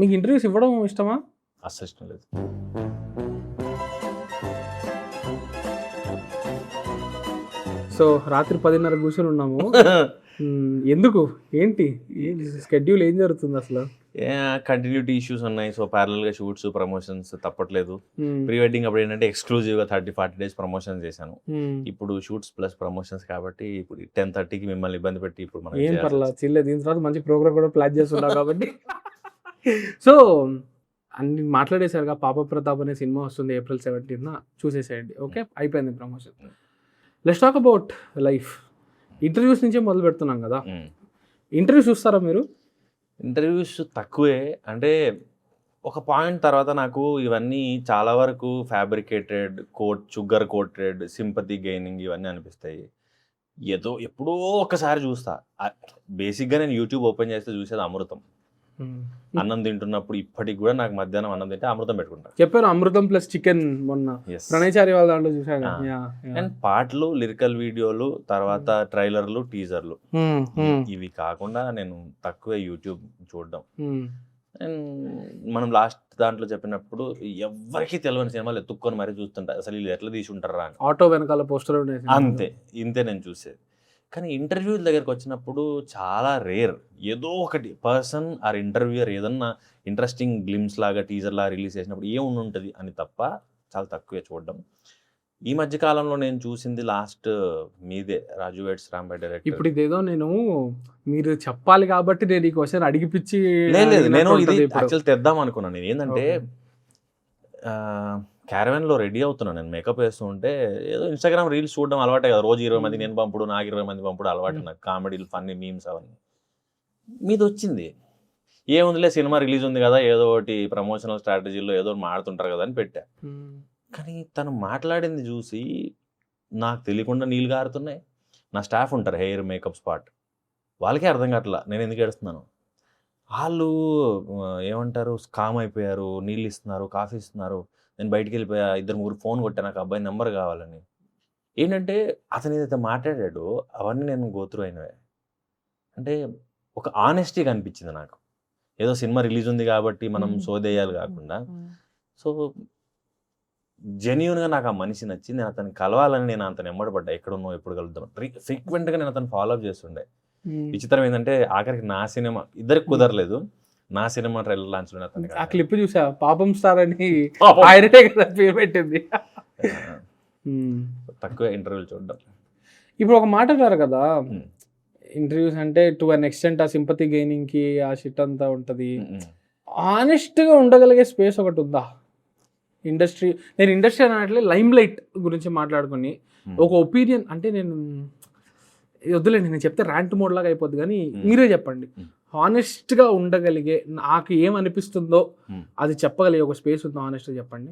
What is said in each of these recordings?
మీకు ఇంటర్వ్యూస్ ఇవ్వడం ఇష్టమా? అస్సలు ఇష్టం లేదు. సో రాత్రి 10:30 కూర్చొని ఉన్నాము. ఎందుకు? ఏంటి షెడ్యూల్ ఏం జరుగుతుంది అసలు? కంటిన్యూటీ ఇష్యూస్ ఉన్నాయి. సో ప్యారలల్గా షూట్స్, ప్రమోషన్స్ తప్పట్లేదు. ప్రీ వెడ్డింగ్ అప్పుడు ఏంటంటే ఎక్స్క్లూజివ్గా 30-40 days ప్రమోషన్ చేశాను. ఇప్పుడు షూట్స్ ప్లస్ ప్రమోషన్స్ కాబట్టి ఇప్పుడు 10:30కి మిమ్మల్ని ఇబ్బంది పెట్టి ఇప్పుడు మనం ఏం పర్లేదు చిల్లే. దీని తర్వాత మంచి ప్రోగ్రామ్ కూడా ప్లాన్ చేస్తున్నాం కాబట్టి. సో అన్ని మాట్లాడేశారుగా. పాప ప్రతాప్ అనే సినిమా వస్తుంది April 17th చూసేసేయండి. ఓకే, అయిపోయింది promotion. Let's talk about life. Interviews నుంచే మొదలు పెడుతున్నాం కదా. ఇంటర్వ్యూస్ చూస్తారా మీరు? ఇంటర్వ్యూస్ తక్కువే. అంటే ఒక పాయింట్ తర్వాత నాకు ఇవన్నీ చాలా వరకు fabricated, sugar coated, sympathy gaining ఇవన్నీ అనిపిస్తాయి. ఏదో ఎప్పుడో ఒకసారి చూస్తా. బేసిక్గా నేను యూట్యూబ్ ఓపెన్ చేస్తే చూసేది అమృతం. అన్నం తింటున్నప్పుడు ఇప్పటికి కూడా నాకు మధ్యాహ్నం అన్నం తింటే అమృతం పెట్టుకుంటా. చెప్పారు అమృతం ప్లస్ చికెన్ మొన్న ప్రణయచారి వాళ్ళ దాంట్లో చూసాను. అండ్ పాటలు, లిరికల్ వీడియోలు, తర్వాత ట్రైలర్లు, టీజర్లు, ఇవి కాకుండా నేను తక్కువే యూట్యూబ్ చూడడం. అండ్ మనం లాస్ట్ దాంట్లో చెప్పినప్పుడు ఎవరికి తెలియని సినిమాలు ఎత్తుక్కొని మరీ చూస్తుంటా. అసలు వీళ్ళు ఎట్లా తీసి ఉంటారా అని. ఆటో వెనకాల పోస్టర్ అంతే, ఇంతే నేను చూసేది. కానీ ఇంటర్వ్యూల దగ్గరకు వచ్చినప్పుడు చాలా రేర్. ఏదో ఒకటి పర్సన్ ఆర్ ఇంటర్వ్యూయర్ ఏదన్నా ఇంట్రెస్టింగ్ గ్లిమ్స్ లాగా, టీజర్ లాగా రిలీజ్ చేసినప్పుడు ఏముండి ఉంటుంది అని తప్ప చాలా తక్కువే చూడడం. ఈ మధ్య కాలంలో నేను చూసింది లాస్ట్ మీదే, రాజు వెడ్స్ రాంబాయ్ డైరెక్టర్. ఇప్పుడు ఇదేదో నేను మీరు చెప్పాలి కాబట్టి నేను ఈ క్వశ్చన్ అడిగిపిచ్చి లేదు, నేను ఇది యాక్చువల్ తెద్దాం అనుకున్నాను. నేను ఏంటంటే క్యారవెన్లో రెడీ అవుతున్నాను, నేను మేకప్ వేస్తూ ఉంటే ఏదో ఇన్స్టాగ్రామ్ రీల్స్ చూడడం అలవాటే కదా. రోజు 20 మంది నేను పంపుడు, నాకు 20 మంది పంపుడు అలవాటు. నాకు కామెడీలు, ఫన్నీ మీమ్స్ అవన్నీ మీద వచ్చింది. ఏముందిలే సినిమా రిలీజ్ ఉంది కదా, ఏదో ఒకటి ప్రమోషనల్ స్ట్రాటజీలో ఏదో మాడుతుంటారు కదా అని పెట్టా. కానీ తను మాట్లాడింది చూసి నాకు తెలియకుండా నీళ్ళు గారుతున్నాయి. నా స్టాఫ్ ఉంటారు, హెయిర్ మేకప్ స్పాట్, వాళ్ళకే అర్థం కావట్లా నేను ఎందుకు ఏడుస్తున్నాను. వాళ్ళు ఏమంటారు, స్కామ్ అయిపోయారు, నీళ్ళు ఇస్తున్నారు, కాఫీ ఇస్తున్నారు. నేను బయటికి వెళ్ళిపోయా, 2-3 ఫోన్ కొట్టా, నాకు అబ్బాయి నెంబర్ కావాలని. ఏంటంటే అతను ఏదైతే మాట్లాడాడో అవన్నీ నేను గోత్రు అయినవే. అంటే ఒక ఆనెస్టీ కనిపించింది నాకు. ఏదో సినిమా రిలీజ్ ఉంది కాబట్టి మనం సోదేయాలి కాకుండా. సో జెన్యూన్గా నాకు ఆ మనిషి నచ్చి నేను అతన్ని కలవాలని నేను అతను ఎమ్మడపడ్డా. ఎక్కడున్నావు, ఎప్పుడు కలుద్దాం. ఫ్రీక్వెంట్గా నేను అతను ఫాలో అప్ చేస్తుండే. విచిత్రం ఏంటంటే ఆఖరికి నా సినిమా ఇద్దరికి కుదరలేదు. నా సినిమా ట్రైలర్ లాంచ్ లో ఆ క్లిప్ చూసా, పాపం స్టార్ అని ఆయననే కదా పేరు పెట్టింది. తక్కువ ఇంటర్వ్యూలు చూడడం. ఇప్పుడు ఒక మాట అంటారు కదా, ఇంటర్వ్యూస్ అంటే టు అన్ ఎక్స్టెంట్ ఆ సింపతి గెయినింగ్ కి ఆ షిట్ అంతా ఉంటది. ఆనెస్ట్ గా ఉండగలిగే స్పేస్ ఒకటి ఉందా ఇండస్ట్రీ? నేను ఇండస్ట్రీ అనట్లే, లైమ్ లైట్ గురించి మాట్లాడుకుని ఒక ఒపీనియన్ అంటే నేను వద్దులేండి, నేను చెప్తే ర్యాంట్ మోడ్ లాగా అయిపోద్ది, కానీ మీరే చెప్పండి. హానెస్ట్గా ఉండగలిగే, నాకు ఏమనిపిస్తుందో అది చెప్పగలిగే ఒక స్పేస్ ఉందో హానెస్ట్గా చెప్పండి.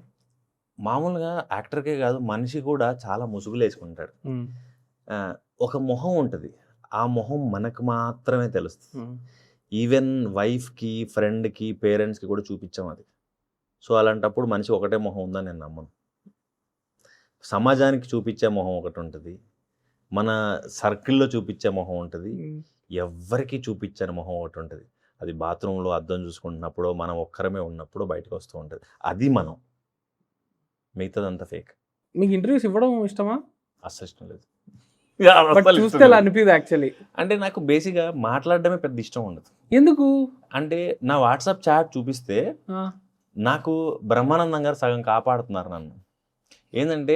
మామూలుగా యాక్టర్కే కాదు, మనిషి కూడా చాలా ముసుగులు వేసుకుంటాడు. ఒక మొహం ఉంటుంది, ఆ మొహం మనకు మాత్రమే తెలుస్తుంది. ఈవెన్ వైఫ్కి, ఫ్రెండ్కి, పేరెంట్స్కి కూడా చూపించాం అది. సో అలాంటప్పుడు మనిషి ఒకటే మొహం ఉందని నేను నమ్మను. సమాజానికి చూపించే మొహం ఒకటి ఉంటుంది, మన సర్కిల్లో చూపించే మొహం ఉంటుంది, ఎవ్వరికి చూపించని మొహం ఒకటి ఉంటుంది. అది బాత్రూంలో అద్దం చూసుకుంటున్నప్పుడు, మనం ఒక్కరమే ఉన్నప్పుడు బయటకు వస్తూ ఉంటుంది. అది మనం, మిగతాదంతా ఫేక్. మీకు ఇంటర్వ్యూస్ ఇవ్వడం ఇష్టమా? అస్సలు ఇష్టం లేదు. చూస్తే అలా అనిపిదు యాక్చువల్లీ. అంటే నాకు బేసిక్గా మాట్లాడడమే పెద్ద ఇష్టం ఉండదు. ఎందుకు అంటే నా వాట్సాప్ చాట్ చూపిస్తే నాకు బ్రహ్మానందం గారు సగం కాపాడుతున్నారు నన్ను. ఏంటంటే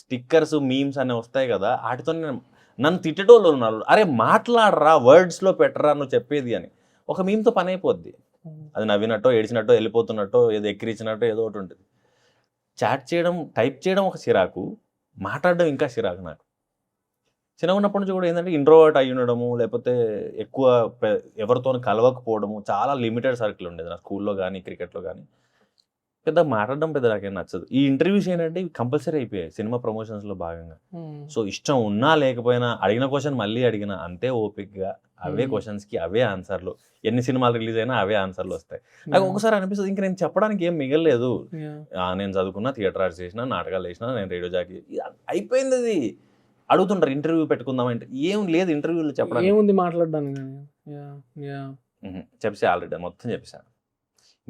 స్టిక్కర్స్, మీమ్స్ అనే వస్తాయి కదా, వాటితో నన్ను తిట్టేటోళ్ళు ఉన్నారు. అరే మాట్లాడరా, వర్డ్స్లో పెట్టరా నువ్వు చెప్పేది అని. ఒక మీమ్తో పని అయిపోద్ది. అది నవ్వినట్టో, ఏడిచినట్టో, వెళ్ళిపోతున్నట్టో, ఏదో ఎక్కిరించినట్టో ఏదో ఒకటి ఉంటుంది. చాట్ చేయడం, టైప్ చేయడం ఒక చిరాకు, మాట్లాడడం ఇంకా చిరాకు నాకు. చిన్నగా ఉన్నప్పటి నుంచి కూడా ఏంటంటే ఇంట్రోవర్ట్ అయ్యి ఉండడము, లేకపోతే ఎక్కువ ఎవరితో కలవకపోవడము, చాలా లిమిటెడ్ సర్కిల్ ఉండేది నా స్కూల్లో కానీ, క్రికెట్లో కానీ. పెద్ద మాట్లాడడం పెద్ద నాకేం నచ్చదు. ఈ ఇంటర్వ్యూస్ ఏంటంటే ఇవి కంపల్సరీ అయిపోయాయి సినిమా ప్రమోషన్స్లో భాగంగా. సో ఇష్టం ఉన్నా లేకపోయినా అడిగిన క్వశ్చన్ మళ్ళీ అడిగిన అంతే ఓపిక్గా అవే క్వశ్చన్స్కి అవే ఆన్సర్లు. ఎన్ని సినిమాలు రిలీజ్ అయినా అవే ఆన్సర్లు వస్తాయి. నాకు ఒకసారి అనిపిస్తుంది ఇంకా నేను చెప్పడానికి ఏం మిగలలేదు. నేను చదువుకున్నా, థియేటర్ ఆర్ట్స్ చేసిన, నాటకాలు వేసిన, నేను రేడియో జాకీ, అయిపోయింది. అది అడుగుతుంటారు ఇంటర్వ్యూ పెట్టుకుందామంటే ఏం లేదు ఇంటర్వ్యూలో చెప్పడానికి. ఏముంది మాట్లాడడానికి? చెప్పేసి ఆల్రెడీ మొత్తం చెప్పేసాను.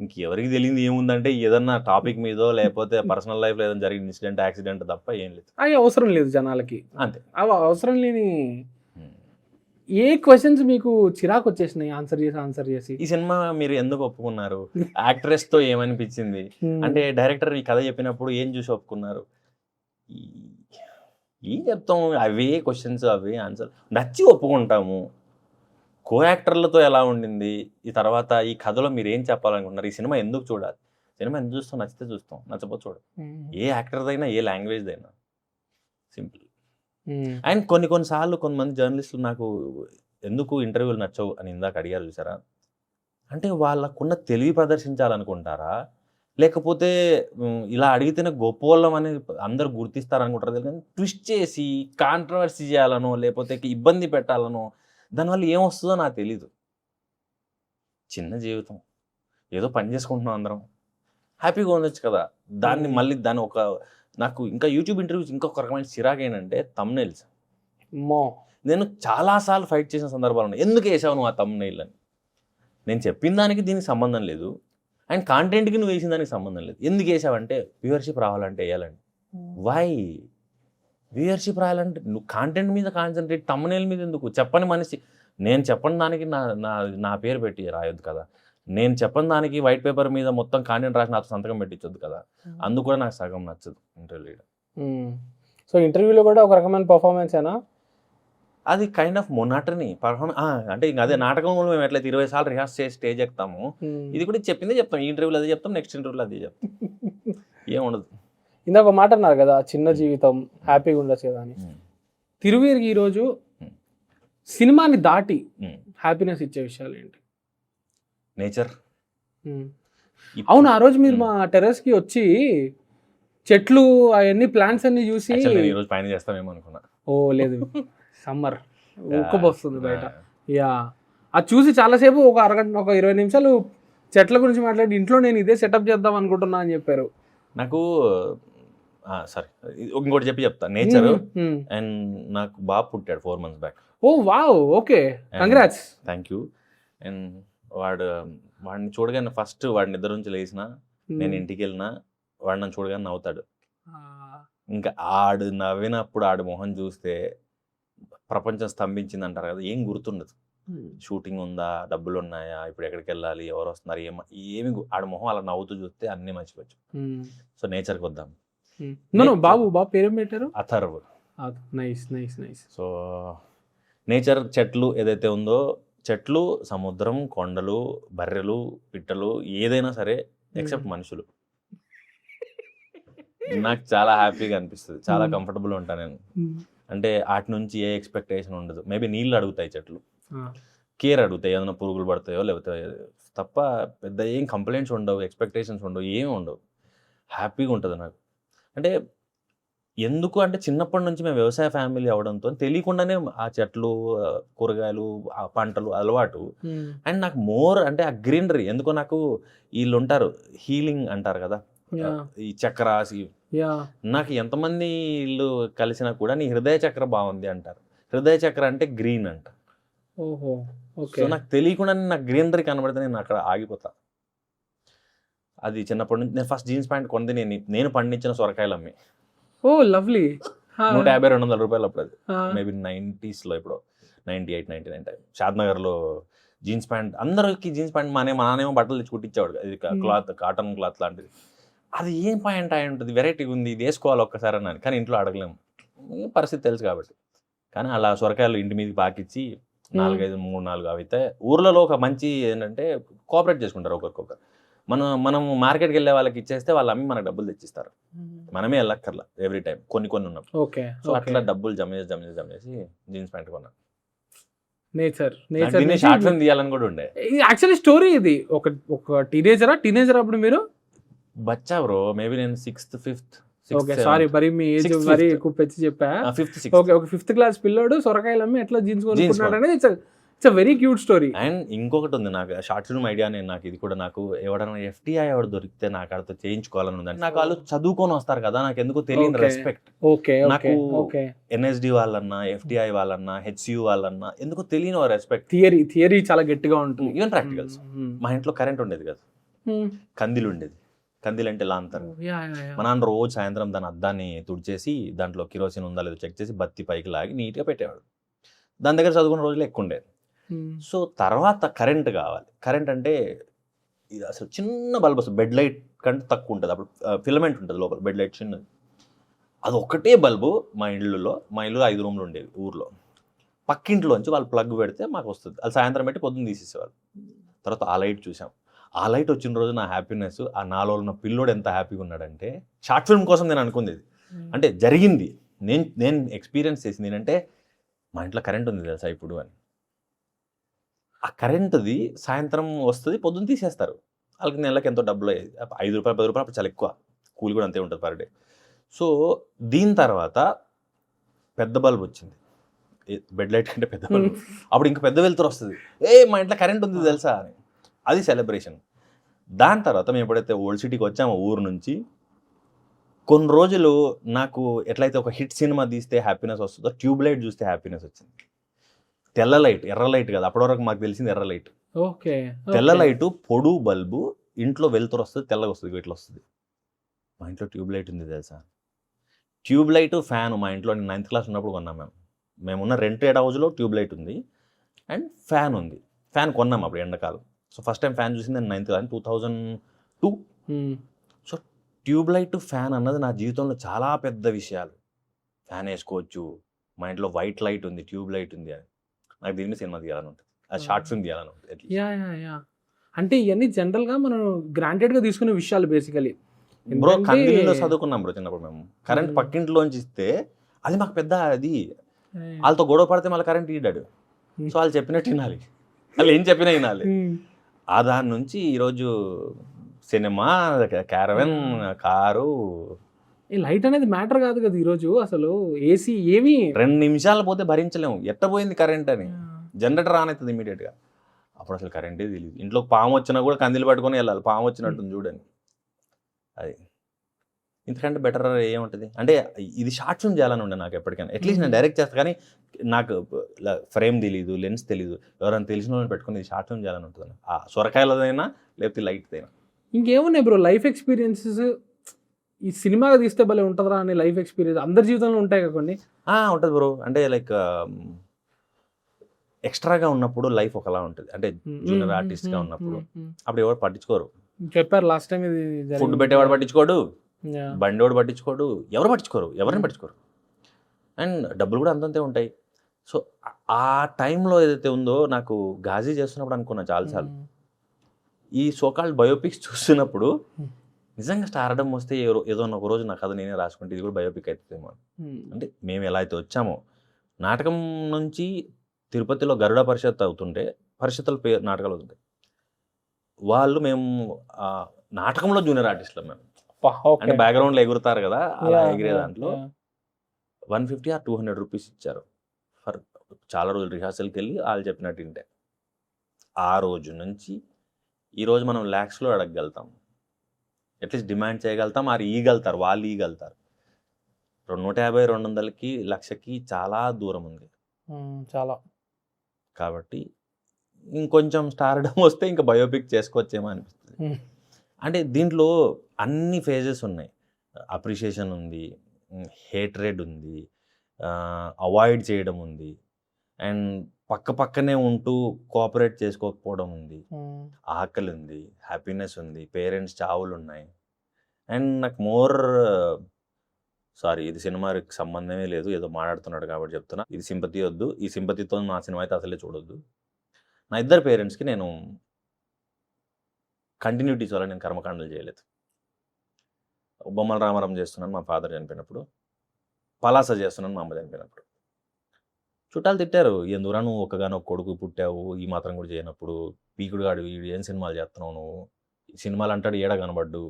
ఇంకెవరికి తెలియదు ఏముందంటే ఏదన్నా టాపిక్ మీదో లేకపోతే పర్సనల్ లైఫ్లో ఏదైనా జరిగిన ఇన్సిడెంట్ యాక్సిడెంట్ తప్ప ఏం లేదు. అవి అవసరం లేదు జనాలకి, అంతే. అవి అవసరం లేని ఏ క్వశ్చన్స్ మీకు చిరాకు వచ్చేసినాయి ఆన్సర్ చేసి? ఈ సినిమా మీరు ఎందుకు ఒప్పుకున్నారు? యాక్ట్రెస్ తో ఏమనిపించింది? అంటే డైరెక్టర్ ఈ కథ చెప్పినప్పుడు ఏం చూసి ఒప్పుకున్నారు? ఏం చెప్తాము, అవే క్వశ్చన్స్ అవే ఆన్సర్. నచ్చి ఒప్పుకుంటాము. కో యాక్టర్లతో ఎలా ఉండింది, ఈ తర్వాత ఈ కథలో మీరు ఏం చెప్పాలనుకుంటున్నారు, ఈ సినిమా ఎందుకు చూడాలి, సినిమా ఎందుకు చూస్తాం, నచ్చితే చూస్తాం, నచ్చపోతే చూడం. ఏ యాక్టర్దైనా ఏ లాంగ్వేజ్దైనా సింపుల్. అండ్ కొన్నిసార్లు కొంతమంది జర్నలిస్టులు నాకు ఎందుకు ఇంటర్వ్యూలు నచ్చవు అని ఇందాక అడిగారు చూసారా, అంటే వాళ్ళకున్న తెలివి ప్రదర్శించాలనుకుంటారా, లేకపోతే ఇలా అడిగితేనే గొప్ప వాళ్ళం అని అందరూ గుర్తిస్తారనుకుంటారు, కానీ ట్విస్ట్ చేసి కాంట్రవర్సీ చేయాలనో లేకపోతే ఇబ్బంది పెట్టాలనో దానివల్ల ఏమొస్తుందో నాకు తెలీదు. చిన్న జీవితం, ఏదో పని చేసుకుంటున్నాం, అందరం హ్యాపీగా ఉండొచ్చు కదా. మళ్ళీ దాన్ని ఒక నాకు ఇంకా యూట్యూబ్ ఇంటర్వ్యూస్ ఇంకొక రకమైన చిరాకు ఏంటంటే తమ్నైల్స్. నేను చాలాసార్లు ఫైట్ చేసిన సందర్భాలు ఉన్నాయి, ఎందుకు వేసావు నువ్వు ఆ తమ్నైల్ అని. నేను చెప్పిన దానికి దీనికి సంబంధం లేదు, అండ్ కాంటెంట్కి నువ్వు వేసిన దానికి సంబంధం లేదు. ఎందుకు వేసావంటే వ్యూవర్షిప్ రావాలంటే వేయాలండి. వై వ్యూవర్షిప్ రావాలంటే నువ్వు కాంటెంట్ మీద కాన్సన్ట్రేట్, తమ్నైల్ మీద ఎందుకు? చెప్పని మనిషి నేను చెప్పని దానికి నా పేరు పెట్టి రాయొద్దు కదా. నేను చెప్పని దానికి వైట్ పేపర్ మీద మొత్తం కాంటెంట్ రాసి నాతో సంతకం పెట్టించొద్దు కదా. అందుకు కూడా నాకు సగం నచ్చదు ఇంటర్వ్యూ. సో ఇంటర్వ్యూలో కూడా ఒక రకమైన పర్ఫార్మెన్స్ అయినా అది కైండ్ ఆఫ్ మొనాటనీ పర్ఫార్మెన్స్. అంటే ఇంకా అదే నాటకంలో మేము ఎట్లయితే 20 సార్లు రిహార్స్ చేసి స్టేజ్ ఎక్కుతాము, ఇది కూడా చెప్పిందే చెప్తాం. ఈ ఇంటర్వ్యూలో అదే చెప్తాం, నెక్స్ట్ ఇంటర్వ్యూలో అదే చెప్తాం, ఏముండదు. ఇందాక ఒక మాట అన్నారు కదా, చిన్న జీవితం హ్యాపీగా ఉండొచ్చు కదా అని. తిరువీరికి ఈరోజు సినిమాని దాటి హ్యాపీనెస్ ఇచ్చే విషయాలు ఏంటి? నేచర్. అవును, ఆ రోజు మీరు మా టెర్రస్కి వచ్చి చెట్లు అవన్నీ ప్లాంట్స్ అన్ని చూసి ఈరోజు పైన చేస్తామేమో అనుకున్నా. ఓ లేదు, సమ్మర్ ఉక్కబోస్తుంది బయట. యా, అది చూసి చాలాసేపు ఒక అరగంట ఒక 20 నిమిషాలు చెట్ల గురించి మాట్లాడి ఇంట్లో నేను ఇదే సెటప్ చేద్దాం అనుకుంటున్నా అని చెప్పారు. నాకు సరే ఇంకోటి చెప్తా. నేచర్ అండ్ నాకు బాబు పుట్టాడు 4 months back. Oh wow, okay, congrats. Thank you. And వాడిని చూడగానే ఫస్ట్ వాడి నిద్ర నుంచి లేచిన నేను ఇంటికి వెళ్ళినా వాడు నన్ను చూడగానే నవ్వుతాడు. ఇంకా ఆడు నవ్వినప్పుడు ఆడు మొహం చూస్తే ప్రపంచం స్తంభించింది అంటారు కదా, ఏం గుర్తుండదు. షూటింగ్ ఉందా, డబ్బులు ఉన్నాయా, ఇప్పుడు ఎక్కడికి వెళ్ళాలి, ఎవరు వస్తున్నారు, ఏమి ఆడు మొహం అలా నవ్వుతూ చూస్తే అన్నీ మర్చిపోవచ్చు. సో నేచర్కి వద్దాం. బాబు పేరు పెట్టారు Atharv. Nice nice nice. So nature, చెట్లు ఏదైతే ఉందో, చెట్లు, సముద్రం, కొండలు, బర్రెలు, పిట్టలు, ఏదైనా సరే ఎక్సెప్ట్ మనుషులు. నాకు చాలా హ్యాపీగా అనిపిస్తుంది, చాలా కంఫర్టబుల్ ఉంటాను నేను. అంటే వాటి నుంచి ఏ ఎక్స్పెక్టేషన్ ఉండదు. మేబీ నీళ్ళు అడుగుతాయి చెట్లు, కేర్ అడుగుతాయి, ఏదైనా పురుగులు పడతాయో లేకపోతే తప్ప పెద్ద ఏం కంప్లైంట్స్ ఉండవు, ఎక్స్పెక్టేషన్స్ ఉండవు, ఏమి ఉండవు. హ్యాపీగా ఉంటుంది నాకు. అంటే ఎందుకు అంటే చిన్నప్పటి నుంచి మేము వ్యవసాయ ఫ్యామిలీ అవడంతో తెలియకుండానే ఆ చెట్లు, కూరగాయలు, ఆ పంటలు అలవాటు. అండ్ నాకు మోర్ అంటే ఆ గ్రీనరీ ఎందుకో నాకు వీళ్ళు ఉంటారు హీలింగ్ అంటారు కదా, ఈ చక్రాసి. నాకు ఎంతమంది వీళ్ళు కలిసినా కూడా నీ హృదయ చక్ర బాగుంది అంటారు. హృదయ చక్ర అంటే గ్రీన్ అంట. సో నాకు తెలియకుండానే నాకు గ్రీనరీ కనబడితే నేను అక్కడ ఆగిపోతా. అది చిన్నప్పటి నుంచి. నేను ఫస్ట్ జీన్స్ ప్యాంట్ కొంది నేను పండించిన సొరకాయలు అమ్మి. Oh lovely. 150-200 రూపాయలు అప్పుడు. అది మేబీ 90s లో, ఇప్పుడు 98-99 టైం షాద్నగర్లో జీన్స్ ప్యాంట్. అందరికి జీన్స్ ప్యాంట్ మా నానేమో బట్టలు తెచ్చి కుట్టించేవాడు. ఇది క్లాత్, కాటన్ క్లాత్ లాంటిది. అది ఏం ప్యాంట్ అయి ఉంటుంది, వెరైటీగా ఉంది, ఇది వేసుకోవాలి ఒక్కసారి అన్నాను. కానీ ఇంట్లో అడగలేము, పరిస్థితి తెలుసు కాబట్టి. కానీ అలా సొరకాయలు ఇంటి మీదకి పాకిచ్చి 4-5-3-4 అయితే ఊర్లలో ఒక మంచి ఏంటంటే కోఆపరేట్ చేసుకుంటారు ఒకరికొకరు. మనం మార్కెట్కి వెళ్ళే వాళ్ళకి ఇచ్చేస్తే వాళ్ళు అమ్మి మనకు డబ్బులు తెచ్చిస్తారు, మనమే వెళ్ళక్కర్లా ఎవ్రీ టైం. కొన్ని ఉన్నప్పుడు. సో అట్లా డబ్బులు జమ చేసి జీన్స్ ప్యాంట్ కొన్నాను. నేచర్ షార్ట్ ఫిల్మ్ తీయాలని కూడా ఉండే. యాక్చువల్లీ స్టోరీ ఇది. ఒక టీనేజర్ అప్పుడు మీరు బచ్చా బ్రో. మేబీ నేను 6th 5th. సారీ మరి మీ ఏజ్ మరి ఎక్కువ పెంచి చెప్పా. 5th 6th. ఓకే, ఒక 5th క్లాస్ పిల్లోడు సొరకాయలు అమ్మి ఎట్లా జీన్స్ కొనుక్కున్నాడు అనేది it's a very cute story. And ఇంకొకటి ఉంది నాకు షార్ట్ ఫిల్మ్ ఐడియా. నాకు ఇది కూడా నాకు ఎవడన్నా FTI ఎవరు దొరికితే నాకు అడితో చేయించుకోవాలని ఉందండి. నాకు వాళ్ళు చదువుకొని వస్తారు కదా, నాకు ఎందుకు తెలియని రెస్పెక్ట్. నాకు NSD వాళ్ళన్నా, FTI వాళ్ళన్నా, HCU వాళ్ళన్నా ఎందుకు తెలియని రెస్పెక్ట్. థియరీ చాలా గట్టిగా ఉంటుంది. Even practicals. మా ఇంట్లో కరెంట్ ఉండేది కదా, కందిలు ఉండేది. కందిలు అంటే లాంతర్. మా నాన్న రోజు సాయంత్రం దాని అద్దాన్ని తుడిచేసి దాంట్లో కిరోసిన్ ఉందా లేదో చెక్ చేసి బత్తి పైకి లాగి నీట్గా పెట్టేవాడు. దాని దగ్గర చదువుకున్న రోజులు ఎక్కువ ఉండేది. సో తర్వాత కరెంట్ కావాలి. కరెంట్ అంటే ఇది అసలు చిన్న బల్బ్ వస్తుంది, బెడ్ లైట్ కంటే తక్కువ ఉంటుంది. అప్పుడు ఫిలమెంట్ ఉంటుంది లోపల, బెడ్ లైట్ చిన్నది. అది ఒకటే బల్బు మా ఇల్లులో 5 రూమ్లు ఉండేవి ఊర్లో. పక్కింట్లోంచి వాళ్ళు ప్లగ్ పెడితే మాకు వస్తుంది. అది సాయంత్రం పెట్టి పొద్దున్న తీసేసేవాళ్ళు. తర్వాత ఆ లైట్ చూసాం. ఆ లైట్ వచ్చిన రోజు నా హ్యాపీనెస్, ఆ నాలో ఉన్న పిల్లోడు ఎంత హ్యాపీగా ఉన్నాడంటే, షార్ట్ ఫిల్మ్ కోసం నేను అనుకుంది ఇది. అంటే జరిగింది, నేను ఎక్స్పీరియన్స్ చేసింది ఏంటంటే, మా ఇంట్లో కరెంట్ ఉంది తెలుసా ఇప్పుడు అని. ఆ కరెంటుది సాయంత్రం వస్తుంది, పొద్దున్న తీసేస్తారు. వాళ్ళకి నెలకి ఎంతో డబ్బులు అయ్యేది, 5 రూపాయలు 10 రూపాయలు అప్పుడు చాలా ఎక్కువ, కూలి కూడా అంతే ఉంటుంది పర్ డే. సో దీని తర్వాత పెద్ద బల్బ్ వచ్చింది, బెడ్ లైట్ కంటే పెద్ద బల్బ్. అప్పుడు ఇంకా పెద్ద వెలుతురు వస్తుంది, మా ఇంట్లో కరెంట్ ఉంది తెలుసా అని. అది సెలబ్రేషన్. దాని తర్వాత మేము ఎప్పుడైతే ఓల్డ్ సిటీకి వచ్చామో ఊరు నుంచి, కొన్ని రోజులు నాకు ఎట్లయితే ఒక హిట్ సినిమా తీస్తే హ్యాపీనెస్ వస్తుందో, ట్యూబ్ లైట్ చూస్తే హ్యాపీనెస్ వచ్చింది. తెల్ల లైట్, ఎర్ర లైట్ కాదు, అప్పటి వరకు మాకు తెలిసింది ఎర్ర లైట్. తెల్ల లైటు, పొడు బల్బు, ఇంట్లో వెలుతురు వస్తుంది, తెల్లగా వస్తుంది, ఇట్లా వస్తుంది. మా ఇంట్లో ట్యూబ్ లైట్ ఉంది తెలుసా. ట్యూబ్ లైట్, ఫ్యాన్ మా ఇంట్లో 9th క్లాస్ ఉన్నప్పుడు కొన్నాం మేమున్న రెంటెడ్ హౌస్లో. ట్యూబ్ లైట్ ఉంది అండ్ ఫ్యాన్ ఉంది. ఫ్యాన్ కొన్నాం అప్పుడు ఎండాకాలం. సో ఫస్ట్ టైం ఫ్యాన్ చూసింది నేను 9th class 2002. So tube light, fan అన్నది నా జీవితంలో చాలా పెద్ద విషయాలు. ఫ్యాన్ వేసుకోవచ్చు, మా ఇంట్లో వైట్ లైట్ ఉంది, ట్యూబ్ లైట్ ఉంది అని. నాకు దీన్ని సినిమా తీయాలని ఉంటుంది, అది షార్ట్ ఫిల్మ్ తీయాలని ఉంటుంది. అంటే ఇవన్నీ జనరల్గా మనం గ్రాంటెడ్గా తీసుకునే విషయాలు బేసికలీ. బ్రో కందిలో చదువుకున్నాం బ్రో చిన్నప్పుడు మేము. కరెంట్ పక్కింట్లోంచి ఇస్తే అది మాకు పెద్ద, అది వాళ్ళతో గొడవ పడితే మళ్ళీ కరెంట్ ఇడ్డాడు. సో వాళ్ళు చెప్పినట్టు వినాలి, వాళ్ళు ఏం చెప్పినా వినాలి. ఆ దాని నుంచి ఈరోజు సినిమా, క్యారవెన్, కారు. ఈ లైట్ అనేది మ్యాటర్ కాదు కదా ఈరోజు. అసలు ఏసీ ఏమి 2 నిమిషాలు పోతే భరించలేము, ఎట్టపోయింది కరెంట్ అని. జనరేటర్ ఆన్ అవుతుంది ఇమీడియట్గా. అప్పుడు అసలు కరెంటే తెలియదు. ఇంట్లో పాము వచ్చినా కూడా కందిలు పట్టుకొని వెళ్ళాలి, పాము వచ్చినట్టుంది చూడని. అది ఇంతకంటే బెటర్ ఏముంటుంది అంటే, ఇది షార్ట్ ఫిల్మ్ చేయాలని ఉండే నాకు ఎప్పటికైనా. అట్లీస్ట్ నేను డైరెక్ట్ చేస్తాను, కానీ నాకు ఫ్రేమ్ తెలీదు, లెన్స్ తెలీదు. ఎవరైనా తెలిసిన వాళ్ళని పెట్టుకుని ఇది షార్ట్ ఫిల్మ్ చేయాలని ఉంటుంది. ఆ సొరకాయలదైనా లేకపోతే లైట్దైనా. ఇంకేమున్నాయి బ్రో లైఫ్ ఎక్స్పీరియన్సెస్, ఈ సినిమాగా తీస్తే భలే ఉంటుందా అనే లైఫ్ ఎక్స్పీరియన్స్ అందరి జీవితంలో ఉంటాయి కదండి. ఉంటుంది బ్రో. అంటే లైక్ ఎక్స్ట్రాగా ఉన్నప్పుడు లైఫ్ ఒకలా ఉంటుంది. అంటే జూనియర్ ఆర్టిస్ట్గా ఉన్నప్పుడు అప్పుడు ఎవరు పట్టించుకోరు. చెప్పారు లాస్ట్ టైం ఇది. ఫుడ్ పెట్టేవాడు పట్టించుకోడు, బండివాడు పట్టించుకోడు, ఎవరు పట్టించుకోరు, ఎవరిని పట్టించుకోరు. అండ్ డబ్బులు కూడా అంతంతే ఉంటాయి. సో ఆ టైంలో ఏదైతే ఉందో, నాకు గాజీ చేస్తున్నప్పుడు అనుకున్నా చాలాసార్లు, ఈ సోకాల్డ్ బయోపిక్స్ చూస్తున్నప్పుడు నిజంగా స్టార్డమ్ వస్తే ఏదో ఒక రోజు నా కథ నేనే రాసుకుంటే ఇది కూడా బయోపిక్ అవుతుందేమో. అంటే మేము ఎలా అయితే వచ్చామో, నాటకం నుంచి తిరుపతిలో గరుడ పరిషత్ అవుతుంటే, పరిషత్తుల పేరు నాటకాలు అవుతుంటాయి. వాళ్ళు మేము నాటకంలో జూనియర్ ఆర్టిస్టులు మేము. అంటే బ్యాక్గ్రౌండ్లో ఎగురుతారు కదా, అలా ఎగిరే దాంట్లో 150 or 200 రూపీస్ ఇచ్చారు ఫర్ చాలా రోజులు రిహార్సల్కి వెళ్ళి వాళ్ళు చెప్పినట్టు వింటే. ఆ రోజు నుంచి ఈరోజు మనం ల్యాక్స్లో అడగగలుగుతాం, అట్లీస్ట్ డిమాండ్ చేయగలుగుతాం, మరి ఇవ్వగలుగుతారు, వాళ్ళు ఇవ్వగలుగుతారు. 150-200కి 1,00,000కి చాలా దూరం ఉంది చాలా. కాబట్టి ఇంకొంచెం స్టార్డమ్ వస్తే ఇంకా బయోపిక్ చేసుకోవచ్చేమో అనిపిస్తుంది. అంటే దీంట్లో అన్ని ఫేజెస్ ఉన్నాయి. అప్రిషియేషన్ ఉంది, హేట్రెడ్ ఉంది, అవాయిడ్ చేయడం ఉంది, అండ్ పక్కనే ఉంటూ కోఆపరేట్ చేసుకోకపోవడం ఉంది, ఆకలి ఉంది, హ్యాపీనెస్ ఉంది, పేరెంట్స్ చావులు ఉన్నాయి. అండ్ నాకు సారీ, ఇది సినిమాకి సంబంధమే లేదు, ఏదో మాట్లాడుతున్నాడు కాబట్టి చెప్తున్నా. ఇది సింపతి వద్దు, ఈ సింపతితో నా సినిమా అయితే అసలే చూడొద్దు. నా ఇద్దరు పేరెంట్స్కి నేను కంటిన్యూటీస్ వల్ల నేను కర్మకాండలు చేయలేదు. బొమ్మల రామారాం చేస్తున్నాను మా ఫాదర్ చనిపోయినప్పుడు, పలాస చేస్తున్నాను మా అమ్మ చనిపోయినప్పుడు. చుట్టాలు తిట్టారు, ఎందుకురా నువ్వు ఒకగానొక కొడుకు పుట్టావు, ఈ మాత్రం కూడా చేయనప్పుడు, పీకుడు గాడు వీడు ఏం సినిమాలు చేస్తున్నావు నువ్వు, ఈ సినిమాలు అంటాడు ఏడ కనబడ్డు.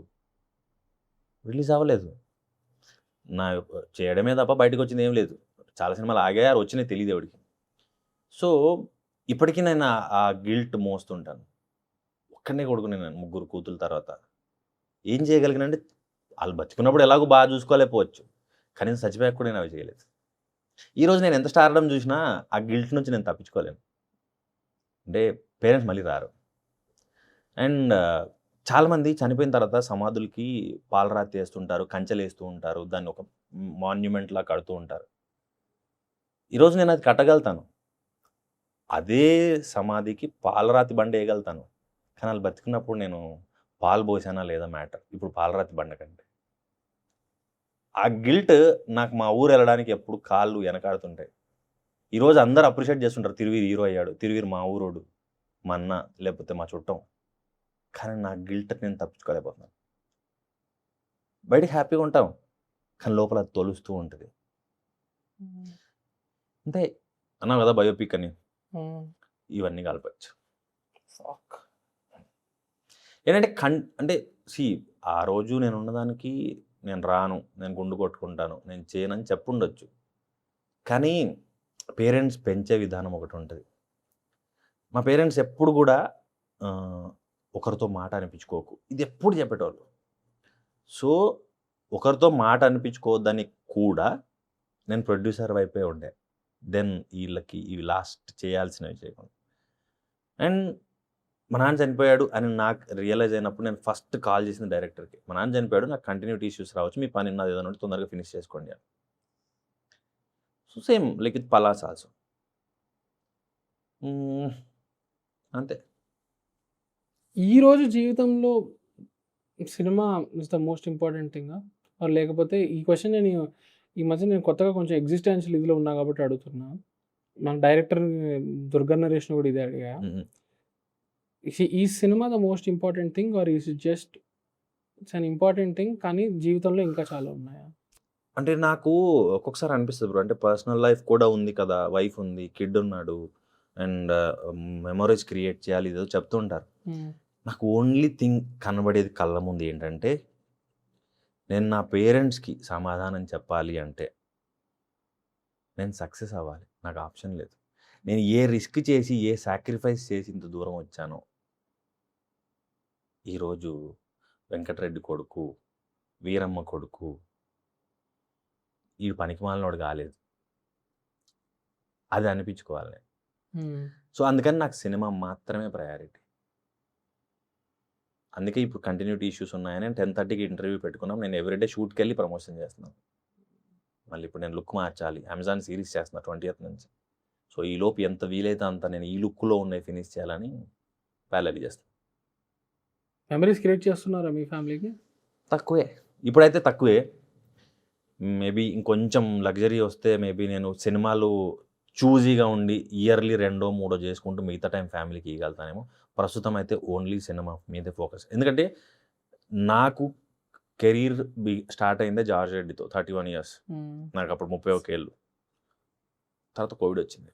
రిలీజ్ అవ్వలేదు, నా చేయడమే తప్ప బయటకు వచ్చింది ఏం లేదు. చాలా సినిమాలు ఆగాయారు, వచ్చినాయి తెలియదు ఎవడికి. సో ఇప్పటికీ నేను ఆ గిల్ట్ మోస్తుంటాను. ఒక్కడనే కొడుకు నేను, 3 కూతుల తర్వాత ఏం చేయగలిగినంటే, వాళ్ళు బతుకున్నప్పుడు ఎలాగో బాగా చూసుకోలేకపోవచ్చు, కానీ చచ్చిపోయాక కూడా నేను అవి చేయలేదు. ఈరోజు నేను ఎంత స్టార్డమ్ చూసినా ఆ గిల్ట్ నుంచి నేను తప్పించుకోలేను. అంటే పేరెంట్స్ మళ్ళీ రారు. అండ్ చాలామంది చనిపోయిన తర్వాత సమాధులకి పాలరాతి వేస్తుంటారు, కంచెలు వేస్తూ ఉంటారు, దాన్ని ఒక మాన్యుమెంట్లా కడుతూ ఉంటారు. ఈరోజు నేను అది కట్టగలుగుతాను, అదే సమాధికి పాలరాతి బండ వేయగలుగుతాను. కానీ వాళ్ళు బతికినప్పుడు నేను పాలు పోసానా లేదా మ్యాటర్, ఇప్పుడు పాలరాతి బండ కంటే. ఆ గిల్ట్ నాకు మా ఊరు వెళ్ళడానికి ఎప్పుడు కాళ్ళు వెనకాడుతుంటాయి. ఈరోజు అందరూ అప్రిషియేట్ చేస్తుంటారు, తిరువీరు హీరో అయ్యాడు, తిరువీరు మా ఊరోడు, మా అన్న, లేకపోతే మా చుట్టం. కానీ నా గిల్ట్ నేను తప్పించుకోలేకపోతున్నాను. బయటికి హ్యాపీగా ఉంటాం, కానీ లోపల అది తొలుస్తూ ఉంటుంది. అంటే అన్నావు కదా బయోపిక్ అని, ఇవన్నీ కలపచ్చు. ఏంటంటే అంటే ఆ రోజు నేను ఉన్నదానికి నేను రాను, నేను గుండు కొట్టుకుంటాను, నేను చేయనని చెప్పుండొచ్చు. కానీ పేరెంట్స్ పెంచే విధానం ఒకటి ఉంటుంది. మా పేరెంట్స్ ఎప్పుడు కూడా ఒకరితో మాట అనిపించుకోకు, ఇది ఎప్పుడు చెప్పేటోళ్ళు. సో ఒకరితో మాట అనిపించుకోవద్దని కూడా నేను ప్రొడ్యూసర్ వైపే ఉండే. దెన్ వీళ్ళకి ఇవి లాస్ట్ చేయాల్సినవి చేయకుండా. అండ్ మా నాన్న చనిపోయాడు అని నాకు రియలైజ్ అయినప్పుడు నేను ఫస్ట్ కాల్ చేసింది డైరెక్టర్కి. మా నాన్న చనిపోయాడు, నాకు కంటిన్యూటీ ఇష్యూస్ రావచ్చు, మీ పని ఉన్నది ఏదో ఉంటే తొందరగా ఫినిష్ చేసుకోండి అని. So same like with Palasa also. అంతే. ఈరోజు జీవితంలో సినిమా is the most important thing, లేకపోతే ఈ క్వశ్చన్ నేను ఈ మధ్య నేను కొత్తగా కొంచెం ఎగ్జిస్టెన్షియల్ ఇదిలో ఉన్నా కాబట్టి అడుగుతున్నా. మన డైరెక్టర్ దుర్గా నరేష్ను కూడా ఇదే అడిగా. ఈ cinema the most important thing or is just it's an important thing, కానీ జీవితంలో ఇంకా చాలా ఉన్నాయా? అంటే నాకు ఒక్కొక్కసారి అనిపిస్తుంది బ్రో, అంటే పర్సనల్ లైఫ్ కూడా ఉంది కదా, వైఫ్ ఉంది, కిడ్ ఉన్నాడు, అండ్ మెమరీస్ క్రియేట్ చేయాలి, ఇదో చెప్తూ ఉంటారు. నాకు ఓన్లీ థింగ్ కనబడేది కళ్ళ ముందు ఏంటంటే, నేను నా పేరెంట్స్కి సమాధానం చెప్పాలి అంటే నేను సక్సెస్ అవ్వాలి, నాకు ఆప్షన్ లేదు. నేను ఏ రిస్క్ చేసి ఏ సాక్రిఫైస్ చేసి ఇంత దూరం వచ్చానో, ఈరోజు వెంకటరెడ్డి కొడుకు, వీరమ్మ కొడుకు, ఈ పనికిమాలినోడు కాలేదు, అది అనిపించుకోవాలి నేను. సో అందుకని నాకు సినిమా మాత్రమే ప్రయారిటీ. అందుకే ఇప్పుడు కంటిన్యూటీ ఇష్యూస్ ఉన్నాయని 10:30కి ఇంటర్వ్యూ పెట్టుకున్నాం. నేను ఎవ్రీడే షూట్కి వెళ్ళి ప్రమోషన్ చేస్తున్నాను. మళ్ళీ ఇప్పుడు నేను లుక్ మార్చాలి, అమెజాన్ సిరీస్ చేస్తున్నా 20th నుంచి. సో ఈ లోపు ఎంత వీలైతే అంత నేను ఈ లుక్లో ఉన్నాయి ఫినిష్ చేయాలని ప్యాలరీ చేస్తాను. మెమరీస్ క్రియేట్ చేస్తున్నారా మీ ఫ్యామిలీకి? తక్కువే, ఇప్పుడైతే తక్కువే. మేబీ ఇంకొంచెం లగ్జరీ వస్తే మేబీ నేను సినిమాలు చూజీగా ఉండి ఇయర్లీ 2-3 చేసుకుంటూ మిగతా టైం ఫ్యామిలీకి ఇవ్వగలుగుతానేమో. ప్రస్తుతం అయితే ఓన్లీ సినిమా మీదే ఫోకస్. ఎందుకంటే నాకు కెరీర్ స్టార్ట్ అయిందే జార్జ్ రెడ్డితో 31 years. నాకు అప్పుడు 31 ఏళ్ళు. తర్వాత కోవిడ్ వచ్చింది.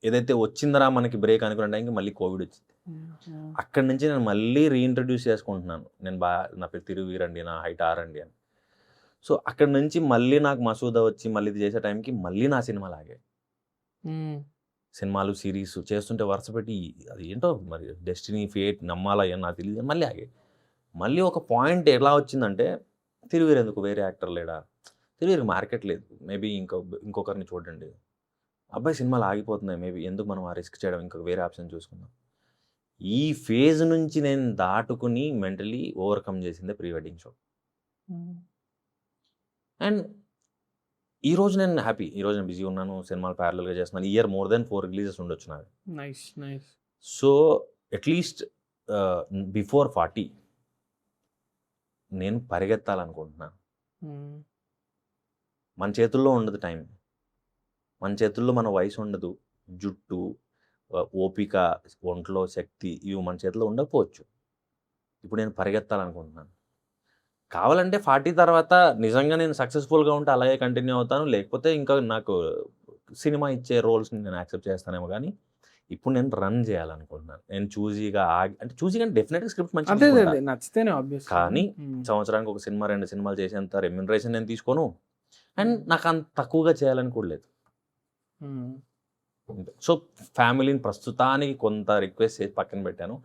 ఏదైతే వచ్చిందరా మనకి బ్రేక్ అనుకున్న టైంకి మళ్ళీ కోవిడ్ వచ్చింది. అక్కడి నుంచి నేను మళ్ళీ రీఇంట్రడ్యూస్ చేసుకుంటున్నాను. నేను నా పేరు తిరువీరండి, నా హైట్ 6 అండి అని. సో అక్కడి నుంచి మళ్ళీ నాకు మసూదా వచ్చి మళ్ళీ ఇది చేసే టైంకి మళ్ళీ నా సినిమాలు ఆగాయి. సినిమాలు సిరీస్ చేస్తుంటే వరుస పెట్టి అది ఏంటో మరి డెస్టినీ ఫేట్ నమ్మాలా అని నాకు తెలియదు, మళ్ళీ ఆగాయి. మళ్ళీ ఒక పాయింట్ ఎలా వచ్చిందంటే, తిరువీరు ఎందుకు, వేరే యాక్టర్ లేడా, తిరువీరికి మార్కెట్ లేదు, మేబీ ఇంకొకరిని చూడండి, అబ్బాయి సినిమాలు ఆగిపోతున్నాయి, మేబీ ఎందుకు మనం ఆ రిస్క్ చేయడం, ఇంకొక వేరే ఆప్షన్ చూసుకుందాం. ఈ ఫేజ్ నుంచి నేను దాటుకుని మెంటలీ ఓవర్కమ్ చేసిందే ప్రీ వెడ్డింగ్ షో. అండ్ ఈరోజు నేను హ్యాపీ, ఈరోజు నేను బిజీ ఉన్నాను, సినిమాలు ప్యారలల్గా చేస్తున్నాను. ఇయర్ more than 4 రిలీజెస్ ఉండొచ్చు నాకు. నైస్. సో అట్లీస్ట్ బిఫోర్ 40 నేను పరిగెత్తాలనుకుంటున్నాను. మన చేతుల్లో ఉండదు టైం, మన చేతుల్లో మన వయసు ఉండదు, జుట్టు, ఓపిక, ఒంట్లో శక్తి ఇవి మన చేతిలో ఉండకపోవచ్చు. ఇప్పుడు నేను పరిగెత్తాలనుకుంటున్నాను. కావాలంటే 40 తర్వాత నిజంగా నేను సక్సెస్ఫుల్గా ఉంటే అలాగే కంటిన్యూ అవుతాను, లేకపోతే ఇంకా నాకు సినిమా ఇచ్చే రోల్స్ని నేను యాక్సెప్ట్ చేస్తానేమో. కానీ ఇప్పుడు నేను రన్ చేయాలనుకుంటున్నాను. నేను చూజీగా అంటే చూజీగా డెఫినెట్గా స్క్రిప్ట్ మంచిగా నచ్చితేనే, కానీ సంవత్సరానికి ఒక సినిమా 2 సినిమాలు చేసేంత రెమ్యునరేషన్ నేను తీసుకోను, అండ్ నాకు అంత తక్కువగా చేయాలని కూడా లేదు. సో ఫ్యామిలీని ప్రస్తుతానికి కొంత రిక్వెస్ట్ చేసి పక్కన పెట్టాను.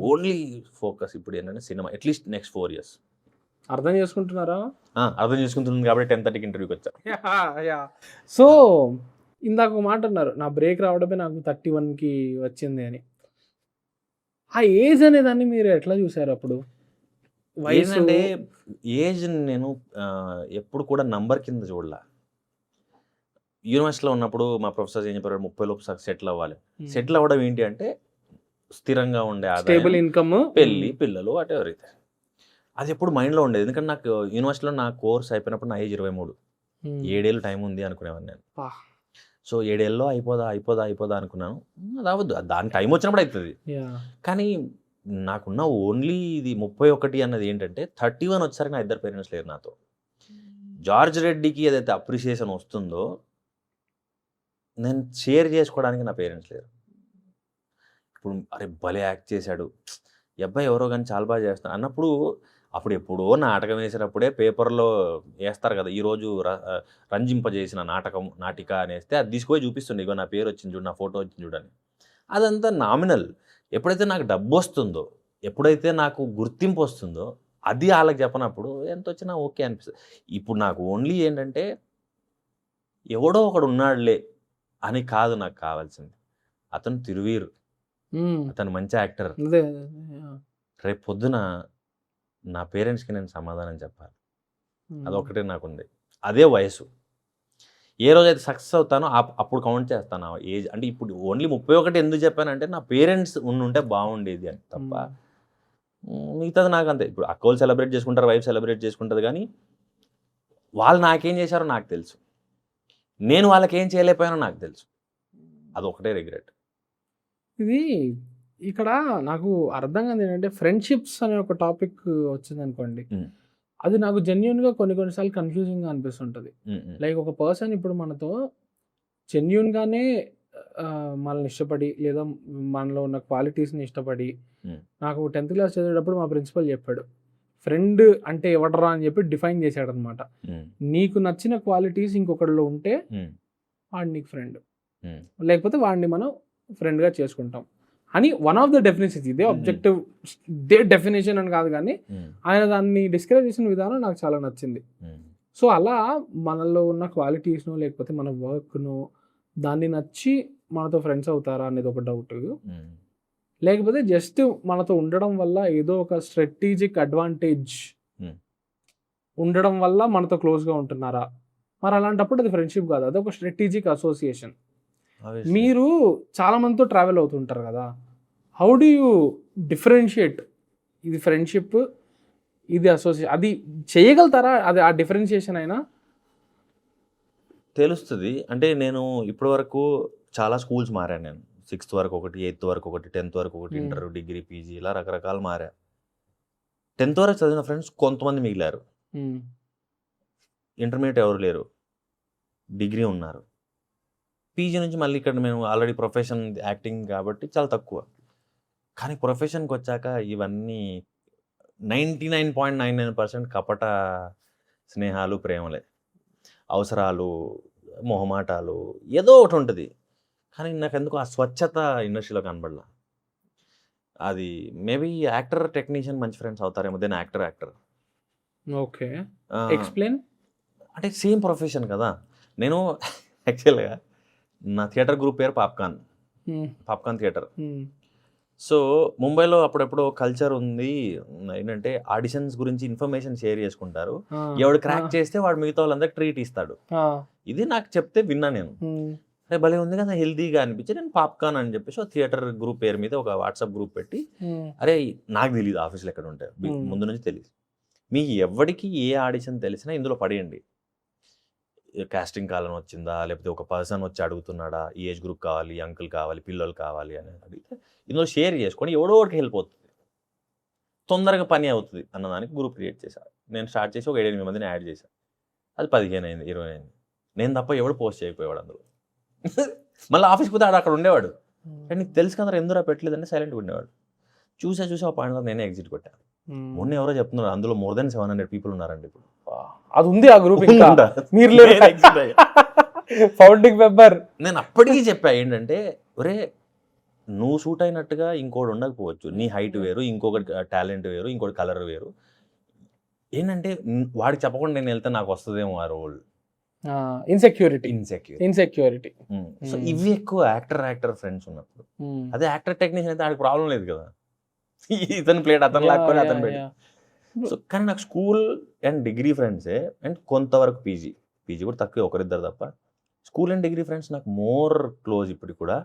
ఓన్లీ ఫోకస్ ఇప్పుడు ఏంటంటే సినిమా, అట్లీస్ట్ నెక్స్ట్ 4 years. అర్థం చేసుకుంటున్నారా? అర్థం చేసుకుంటుంది కాబట్టి 10:30కి ఇంటర్వ్యూకి వచ్చా. సో ఇందాక ఒక మాట అన్నారు, నా బ్రేక్ రావడమే నాకు 31కి వచ్చింది అని. ఆ ఏజ్ అనేదాన్ని మీరు ఎట్లా చూసారు అప్పుడు? వయసు ఏంటంటే ఏజ్ నేను ఎప్పుడు కూడా నంబర్ కింద చూడలా. యూనివర్సిటీలో ఉన్నప్పుడు మా ప్రొఫెసర్స్ ఏం చెప్పారు, 30 లోపు సెటిల్ అవ్వాలి. సెటిల్ అవ్వడం ఏంటి అంటే స్థిరంగా ఉండే స్టేబుల్ ఆదాయం, ఇన్కమ్, పెళ్ళి, పిల్లలు, వాట్ ఎవర్ అయితే. అది ఎప్పుడు మైండ్లో ఉండేది. ఎందుకంటే నాకు యూనివర్సిటీలో నా కోర్స్ అయిపోయినప్పుడు నా ఏజ్ 23, 7 ఏళ్ళు టైం ఉంది అనుకునేవాడిని నేను. సో 7 ఏళ్ళలో అయిపోదా అనుకున్నాను. అది అవ్వదు, దాని టైం వచ్చినప్పుడు అవుతుంది. కానీ నాకున్న ఓన్లీ ఇది 31 అన్నది ఏంటంటే 31 వచ్చేసరికి నా ఇద్దరు పేరెంట్స్ లేరు నాతో. జార్జ్ రెడ్డికి ఏదైతే అప్రిషియేషన్ వస్తుందో నేను షేర్ చేసుకోవడానికి నా పేరెంట్స్ లేరు. ఇప్పుడు అరే భలే యాక్ట్ చేశాడు, ఈ అబ్బాయి ఎవరో కానీ చాలా బాగా చేస్తాను అన్నప్పుడు, అప్పుడు ఎప్పుడో నాటకం వేసేటప్పుడే పేపర్లో వేస్తారు కదా, ఈరోజు రంజింపజేసిన నాటిక అనేస్తే అది తీసుకొని చూపిస్తుండే, ఇగో నా పేరు వచ్చింది చూడు, నా ఫోటో వచ్చింది చూడని. అదంతా నామినల్. ఎప్పుడైతే నాకు డబ్బు వస్తుందో, ఎప్పుడైతే నాకు గుర్తింపు వస్తుందో, అది వాళ్ళకి చెప్పనప్పుడు ఎంత వచ్చినా ఓకే అనిపిస్తుంది. ఇప్పుడు నాకు ఓన్లీ ఏంటంటే ఎవడో ఒకడు ఉన్నాడులే అని కాదు నాకు కావాల్సింది. అతను తిరువీరు, అతను మంచి యాక్టర్. రేపు పొద్దున నా పేరెంట్స్కి నేను సమాధానం చెప్పాలి, అదొకటే నాకుంది. అదే వయసు. ఏ రోజైతే సక్సెస్ అవుతానో అప్పుడు కౌంట్ చేస్తాను ఆ ఏజ్. అంటే ఇప్పుడు ఓన్లీ 31 ఎందుకు చెప్పానంటే నా పేరెంట్స్ ఉండుంటే బాగుండేది అని తప్ప మిగతాది నాకు అంతే. ఇప్పుడు అక్క వాళ్ళు సెలబ్రేట్ చేసుకుంటారు, వైఫ్ సెలబ్రేట్ చేసుకుంటుంది, కానీ వాళ్ళు నాకేం చేశారో నాకు తెలుసు, నేను వాళ్ళకి ఏం చేయలేకపోయానో నాకు తెలుసు. అదొకటే రిగ్రెట్. ఇది ఇక్కడ నాకు అర్థం కాదు ఏంటంటే ఫ్రెండ్షిప్స్ అనే ఒక టాపిక్ వచ్చింది అనుకోండి, అది నాకు జెన్యున్గా కొన్నిసార్లు కన్ఫ్యూజింగ్గా అనిపిస్తుంటుంది. లైక్ ఒక పర్సన్ ఇప్పుడు మనతో జెన్యున్గానే మనల్ని ఇష్టపడి లేదా మనలో ఉన్న క్వాలిటీస్ని ఇష్టపడి, నాకు 10th క్లాస్ చదివేటప్పుడు మా ప్రిన్సిపల్ చెప్పాడు, ఫ్రెండ్ అంటే ఎవడరా అని చెప్పి డిఫైన్ చేశాడు అనమాట. నీకు నచ్చిన క్వాలిటీస్ ఇంకొకరిలో ఉంటే వాడు నీకు ఫ్రెండ్, లేకపోతే వాడిని మనం ఫ్రెండ్గా చేసుకుంటాం అని. వన్ ఆఫ్ ద డెఫినేషన్స్, ఇదే ఆబ్జెక్టివ్, ఇదే డెఫినేషన్ అని కాదు, కానీ ఆయన దాన్ని డిస్క్రైబ్ చేసిన విధానం నాకు చాలా నచ్చింది. సో అలా మనలో ఉన్న క్వాలిటీస్ను లేకపోతే మన వర్క్ను దాన్ని నచ్చి మనతో ఫ్రెండ్స్ అవుతారా అనేది ఒక డౌట్. లేకపోతే జస్ట్ మనతో ఉండడం వల్ల ఏదో ఒక స్ట్రాటజిక్ అడ్వాంటేజ్ ఉండడం వల్ల మనతో క్లోజ్గా ఉంటున్నారా, మరి అలాంటప్పుడు అది ఫ్రెండ్షిప్ కాదు, అది ఒక స్ట్రాటజిక్ అసోసియేషన్. మీరు చాలా మందితో ట్రావెల్ అవుతుంటారు కదా, హౌ డు యూ డిఫరెన్షియేట్ ఇది ఫ్రెండ్షిప్, ఇది అసోసియేషన్, అది చేయగలుగుతారా? అది ఆ డిఫరెన్షియేషన్ అయినా తెలుస్తుంది. అంటే నేను ఇప్పటి వరకు చాలా స్కూల్స్ మారాను. నేను 6th వరకు ఒకటి, 8th వరకు ఒకటి, 10th వరకు ఒకటి, ఇంటర్, డిగ్రీ, పీజీ, ఇలా రకరకాలు మారా. 10th వరకు చదివిన ఫ్రెండ్స్ కొంతమంది మిగిలారు, ఇంటర్మీడియట్ ఎవరు లేరు, డిగ్రీ ఉన్నారు, పీజీ నుంచి మళ్ళీ ఇక్కడ మేము ఆల్రెడీ ప్రొఫెషన్ యాక్టింగ్ కాబట్టి చాలా తక్కువ. కానీ ప్రొఫెషన్కి వచ్చాక ఇవన్నీ 99.99% కపట స్నేహాలు, ప్రేమలే, అవసరాలు, మొహమాటాలు, ఏదో ఒకటి ఉంటుంది. కానీ నాకు ఎందుకు ఆ స్వచ్ఛత ఇండస్ట్రీలో కనబడలా. అది మేబీ యాక్టర్ టెక్నీషియన్ మంచి ఫ్రెండ్స్ అవుతారేమో, దెన్ యాక్టర్. Okay, explain. అంటే సేమ్ ప్రొఫెషన్ కదా. నేను యాక్చువల్గా నా థియేటర్ గ్రూప్ పేరు పాప్కార్న్ థియేటర్. సో ముంబైలో అప్పుడెప్పుడు కల్చర్ ఉంది ఏంటంటే ఆడిషన్స్ గురించి ఇన్ఫర్మేషన్ షేర్ చేసుకుంటారు, ఎవడు క్రాక్ చేస్తే వాడు మిగతా వాళ్ళందరికి ట్రీట్ ఇస్తాడు. ఇది నాకు చెప్తే విన్నా నేను, అరే భలే ఉంది కదా, హెల్దీగా అనిపించి నేను పాప్కార్న్ అని చెప్పేసి థియేటర్ గ్రూప్ పేరు మీద ఒక వాట్సాప్ గ్రూప్ పెట్టి, అరే నాకు తెలియదు ఆఫీస్లో ఎక్కడ ఉంటాయి, ముందు నుంచి తెలియదు, మీకు ఎవరికి ఏ ఆడిషన్ తెలిసినా ఇందులో పడేయండి, కాస్టింగ్ కాలం వచ్చిందా, లేకపోతే ఒక పర్సన్ వచ్చి అడుగుతున్నాడా, ఈ ఏజ్ గ్రూప్ కావాలి, అంకుల్ కావాలి, పిల్లలు కావాలి అని అడిగితే ఇందులో షేర్ చేసుకొని ఎవడో ఒకటి హెల్ప్ అవుతుంది, తొందరగా పని అవుతుంది అన్నదానికి గ్రూప్ క్రియేట్ చేశాను. నేను స్టార్ట్ చేసి ఒక 7-8 మందిని యాడ్ చేశాను. అది 15 అయింది, 20 అయింది. నేను తప్ప ఎవడు పోస్ట్ చేయకపోయేవాడు అందులో. మళ్ళీ ఆఫీస్కి పోతే అక్కడ ఉండేవాడు, నీకు తెలుసు కదా ఎందుకు పెట్టలేదంటే సైలెంట్గా ఉండేవాడు. చూసా ఆ పాయింట్ నేనే ఎగ్జిట్ కొట్టాను. మొన్న ఎవరో చెప్తున్నారు అందులో more than 700 people ఉన్నారండి ఇప్పుడు. అది ఉంది ఆ గ్రూప్, మీరు ఫౌండింగ్ మెంబర్. నేను అప్పటికీ చెప్పా ఏంటంటే, ఒరే నువ్వు సూట్ అయినట్టుగా ఇంకోటి ఉండకపోవచ్చు, నీ హైట్ వేరు, ఇంకొకటి టాలెంట్ వేరు, ఇంకోటి కలర్ వేరు. ఏంటంటే వాడికి చెప్పకుండా నేను వెళ్తే నాకు వస్తుందేమో ఆ రోల్. ఇన్సెక్యూరిటీ. సో ఇవి ఎక్కువ యాక్టర్ ఫ్రెండ్స్ ఉన్నప్పుడు. అదే యాక్టర్ టెక్నీషియన్ అయితే ఆడికి ప్రాబ్లం లేదు కదా, ఇతను ప్లేట్ అతను లాక్కొని అతను పెట్టి. సో కానీ నాకు స్కూల్ అండ్ డిగ్రీ ఫ్రెండ్సే అండ్ కొంతవరకు పీజీ కూడా తక్కువ, ఒకరిద్దరు తప్ప. స్కూల్ అండ్ డిగ్రీ ఫ్రెండ్స్ నాకు మోర్ క్లోజ్ ఇప్పటికి కూడా.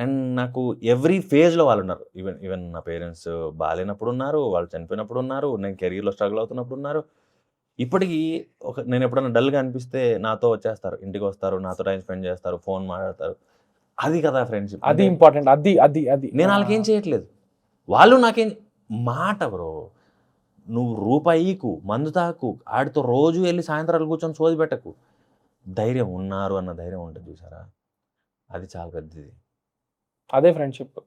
అండ్ నాకు ఎవ్రీ ఫేజ్లో వాళ్ళు ఉన్నారు. ఈవెన్ నా పేరెంట్స్ బాగాలేనప్పుడు ఉన్నారు, వాళ్ళు చనిపోయినప్పుడు ఉన్నారు, నేను కెరీర్లో స్ట్రగుల్ అవుతున్నప్పుడు ఉన్నారు. ఇప్పటికీ నేను ఎప్పుడైనా డల్గా అనిపిస్తే నాతో వచ్చేస్తారు, ఇంటికి వస్తారు, నాతో టైం స్పెండ్ చేస్తారు, ఫోన్ మాట్లాడతారు. అది కదా ఫ్రెండ్షిప్. అది ఇంపార్టెంట్. అది నేను వాళ్ళకి ఏం చేయట్లేదు, వాళ్ళు నాకేం మాట బ్రో. నువ్వు రూపాయికు మందు తాకు, ఆడితో రోజు వెళ్ళి సాయంత్రాలు కూర్చొని సోది పెట్టకు. ధైర్యం ఉన్నారు అన్న ధైర్యం ఉంటుంది చూసారా, అది చాలా పెద్దది. అదే ఫ్రెండ్షిప్.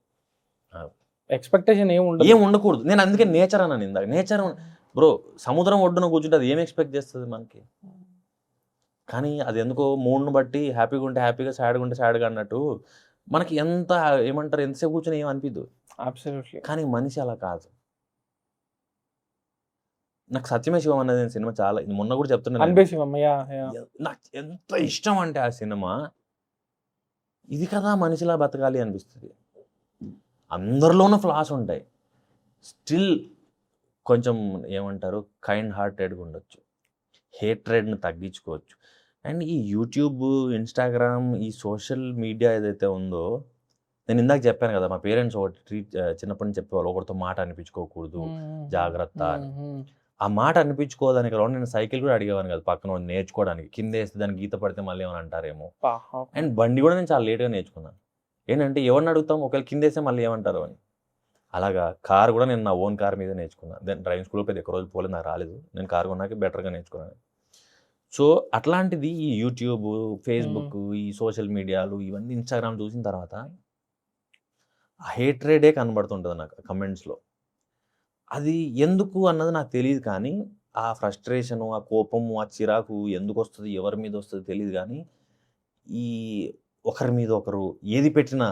ఎక్స్పెక్టేషన్ ఏం ఉండకూడదు. నేను అందుకే నేచర్ అన్నాను ఇందాక. నేచర్ బ్రో, సముద్రం ఒడ్డున కూర్చుంటే అది ఏం ఎక్స్పెక్ట్ చేస్తుంది మనకి? కానీ అది ఎందుకో మూడ్ను బట్టి హ్యాపీగా ఉంటే హ్యాపీగా, సాడ్గా ఉంటే సాడ్గా అన్నట్టు మనకి ఎంత ఏమంటారు, ఎంతసేపు కూర్చొని ఏం అనిపిద్దు. అబ్సల్యూట్లీ. కానీ మనిషి అలా కాదు. నాకు సత్యమే శివం అనేది సినిమా చాలా, మొన్న కూడా చెప్తున్నాను, నాకు ఎంత ఇష్టం అంటే ఆ సినిమా. ఇది కదా మనిషిలా బతకాలి అనిపిస్తుంది. అందరిలోనూ ఫ్లాస్ ఉంటాయి, స్టిల్ కొంచెం ఏమంటారు కైండ్ హార్టెడ్గా ఉండొచ్చు, హేట్రెడ్ని తగ్గించుకోవచ్చు. అండ్ ఈ యూట్యూబ్, ఇన్స్టాగ్రామ్, ఈ సోషల్ మీడియా ఏదైతే ఉందో, నేను ఇందాక చెప్పాను కదా, మా పేరెంట్స్ ఒకటి చిన్నప్పటి నుంచి చెప్పేవాళ్ళు, ఒకరితో మాట అనిపించుకోకూడదు, జాగ్రత్త అని. ఆ మాట అనిపించుకోవడానికి నేను సైకిల్ కూడా అడిగేవాను కదా పక్కన నేర్చుకోవడానికి. కింద వేస్తే దానికి గీత పడితే మళ్ళీ ఏమని అంటారేమో. అండ్ బండి కూడా నేను చాలా లేట్గా నేర్చుకున్నాను. ఏంటంటే ఎవరిని అడుగుతాం, ఒకవేళ కింద వేస్తే మళ్ళీ ఏమంటారు అని. అలాగా కార్ కూడా నేను నా ఓన్ కార్ మీద నేర్చుకున్నాను. దెన్ డ్రైవింగ్ స్కూల్లో పెద్ద ఎక్కువ రోజు పోలేదు, నాకు రాలేదు. నేను కార్ కొన్నాక బెటర్గా నేర్చుకున్నాను. సో అట్లాంటిది ఈ యూట్యూబ్, ఫేస్బుక్, ఈ సోషల్ మీడియాలు, ఇవన్నీ ఇన్స్టాగ్రామ్ చూసిన తర్వాత ఆ హేట్రేడే కనబడుతుంటుంది నాకు కమెంట్స్లో. అది ఎందుకు అన్నది నాకు తెలియదు, కానీ ఆ ఫ్రస్ట్రేషను, ఆ కోపము, ఆ చిరాకు ఎందుకు వస్తుంది, ఎవరి మీద వస్తుంది తెలియదు. కానీ ఈ ఒకరి మీద ఒకరు ఏది పెట్టినా,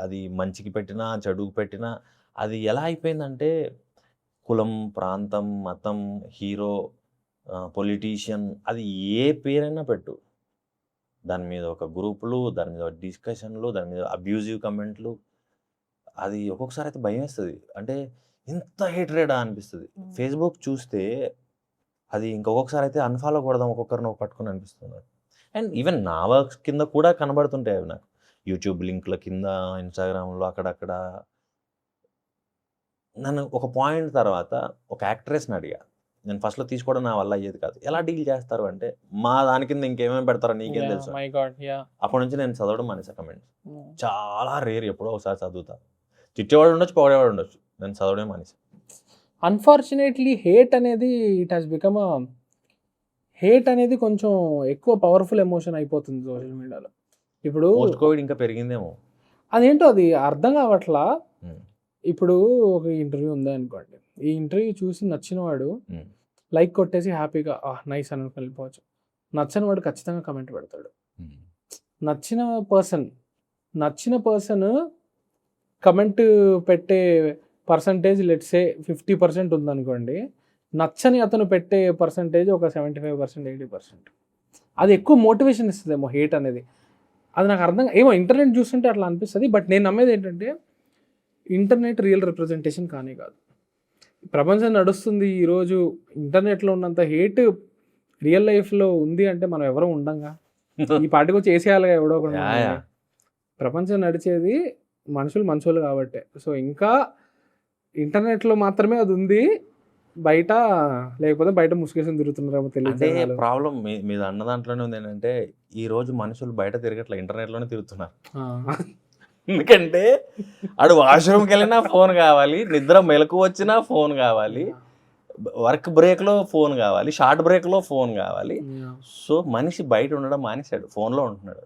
అది మంచికి పెట్టినా చెడుకు పెట్టినా, అది ఎలా అయిపోయిందంటే కులం, ప్రాంతం, మతం, హీరో, పొలిటీషియన్, అది ఏ పేరైనా పెట్టు, దాని మీద ఒక గ్రూపులు, దాని మీద డిస్కషన్లు, దాని మీద అబ్యూజివ్ కమెంట్లు. అది ఒక్కొక్కసారి అయితే భయం వేస్తుంది. అంటే ఇంత హేట్రేడా అనిపిస్తుంది. ఫేస్బుక్ చూస్తే అది ఇంకొకసారి అయితే అన్ఫాలో కొడదాం ఒక్కొక్కరిని పట్టుకుని అనిపిస్తుంది. అండ్ ఈవెన్ నా వర్క్స్ కింద కూడా కనబడుతుంటాయి అవి నాకు, యూట్యూబ్ లింక్ల కింద, ఇన్స్టాగ్రామ్లో అక్కడక్కడ. నన్ను ఒక పాయింట్ తర్వాత ఒక యాక్ట్రెస్ని అడిగా, నేను ఫస్ట్లో తీసుకోవడం నా వల్ల అయ్యేది కాదు, ఎలా డీల్ చేస్తారు అంటే, మా దాని కింద ఇంకేమేమి పెడతారో నీకేం తెలుసు. అప్పటి నుంచి నేను చదవడం మానేసా కమెంట్స్. చాలా రేర్, ఎప్పుడో ఒకసారి చదువుతా. తిట్టేవాడు ఉండొచ్చు, పొగడేవాడు ఉండొచ్చు, నేను చదవడం మానేసా. అన్ఫార్చునేట్లీ హేట్ అనేది హేట్ అనేది కొంచెం ఎక్కువ పవర్ఫుల్ ఎమోషన్ అయిపోతుంది సోషల్ మీడియాలో. ఇప్పుడు పోస్ట్ కోవిడ్ ఇంకా పెరిగిందేమో, అదేంటో అది అర్థం కావట్లా. ఇప్పుడు ఒక ఇంటర్వ్యూ ఉంది అనుకోండి, ఈ ఇంటర్వ్యూ చూసి నచ్చిన వాడు లైక్ కొట్టేసి హ్యాపీగా నైస్ అని వెళ్ళిపోవచ్చు. నచ్చని వాడు ఖచ్చితంగా కమెంట్ పెడతాడు. నచ్చిన పర్సన్ కమెంట్ పెట్టే పర్సంటేజ్ లెట్సే 50% ఉందనుకోండి, నచ్చని అతను పెట్టే పర్సంటేజ్ ఒక 75%, 80%. అది ఎక్కువ మోటివేషన్ ఇస్తుందేమో హేట్ అనేది. అది నాకు అర్థం ఏమో, ఇంటర్నెట్ చూస్తుంటే అట్లా అనిపిస్తుంది. బట్ నేను నమ్మేది ఏంటంటే, ఇంటర్నెట్ రియల్ రిప్రజెంటేషన్ కానీ కాదు. ప్రపంచం నడుస్తుంది ఈరోజు ఇంటర్నెట్లో ఉన్నంత హేట్ రియల్ లైఫ్లో ఉంది అంటే మనం ఎవరో ఉండంగా, ఈ పాటికి వచ్చి వేసేయాలిగా ఎవడో ఒకటి. ప్రపంచం నడిచేది మనుషులు కాబట్టి. సో ఇంకా ఇంటర్నెట్లో మాత్రమే అది ఉంది, బయట లేకపోతే బయట ముసుగేసుకుని తిరుగుతున్నారేమో తెలియదు. ప్రాబ్లం మీద అన్న దాంట్లోనే ఉంది ఏంటంటే, ఈ రోజు మనుషులు బయట తిరగట్లే, ఇంటర్నెట్లోనే తిరుగుతున్నారు. ఎందుకంటే ఆడు వాష్రూమ్కి వెళ్ళినా ఫోన్ కావాలి, నిద్ర మెలకు వచ్చినా ఫోన్ కావాలి, వర్క్ బ్రేక్లో ఫోన్ కావాలి, షార్ట్ బ్రేక్లో ఫోన్ కావాలి. సో మనిషి బయట ఉండడం మానేశాడు, ఫోన్లో ఉంటున్నాడు.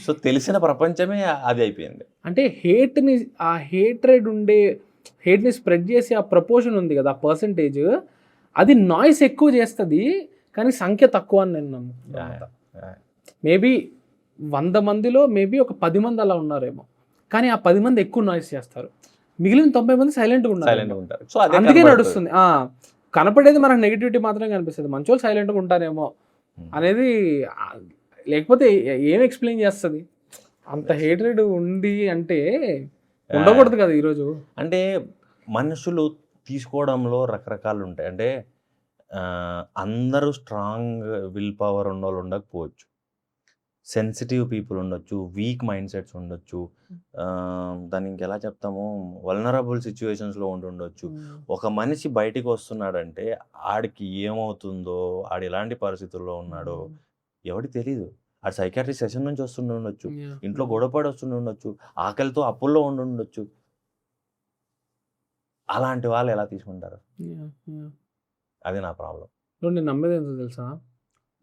సో తెలిసిన ప్రపంచమే అది అయిపోయింది. అంటే ఆ హేట్ని స్ప్రెడ్ చేసి ఆ ప్రపోర్షన్ ఉంది కదా, ఆ పర్సంటేజ్, అది నాయిస్ ఎక్కువ చేస్తుంది కానీ సంఖ్య తక్కువ అని నేను నమ్ముతాను. మేబీ 100 మందిలో మేబీ ఒక 10 మంది అలా ఉన్నారేమో, కానీ ఆ 10 మంది ఎక్కువ నాయిస్ చేస్తారు, మిగిలిన 90 మంది సైలెంట్గా ఉంటారు. సో అందుకే నడుస్తుంది. కనపడేది మనకు నెగిటివిటీ మాత్రమే కనిపిస్తుంది, మంచి వాళ్ళు సైలెంట్గా ఉంటారేమో అనేది. లేకపోతే ఏం ఎక్స్ప్లెయిన్ చేస్తుంది? అంత హేట్రెడ్ ఉంది అంటే ఉండకూడదు కదా ఈరోజు. అంటే మనుషులు తీసుకోవడంలో రకరకాలు ఉంటాయి. అంటే అందరూ స్ట్రాంగ్ విల్ పవర్ ఉన్నోళ్ళు ఉండకపోవచ్చు. సెన్సిటివ్ పీపుల్ ఉండొచ్చు, వీక్ మైండ్ సెట్స్ ఉండొచ్చు, దాన్ని ఇంకెలా చెప్తాము, వల్నరబుల్ సిచ్యువేషన్స్లో ఉండొచ్చు. ఒక మనిషి బయటికి వస్తున్నాడంటే ఆడికి ఏమవుతుందో, ఆడు ఎలాంటి పరిస్థితుల్లో ఉన్నాడో ఎవరికి తెలియదు. ఆడు సైకాట్రీ సెషన్ నుంచి ఉండొచ్చు, ఇంట్లో గొడవపడి ఉండొచ్చు, ఆకలితో అప్పుల్లో ఉండొచ్చు. అలాంటి వాళ్ళు ఎలా తీసుకుంటారు? అది నా ప్రాబ్లం. నేను నమ్మేది ఏంటో తెలుసా,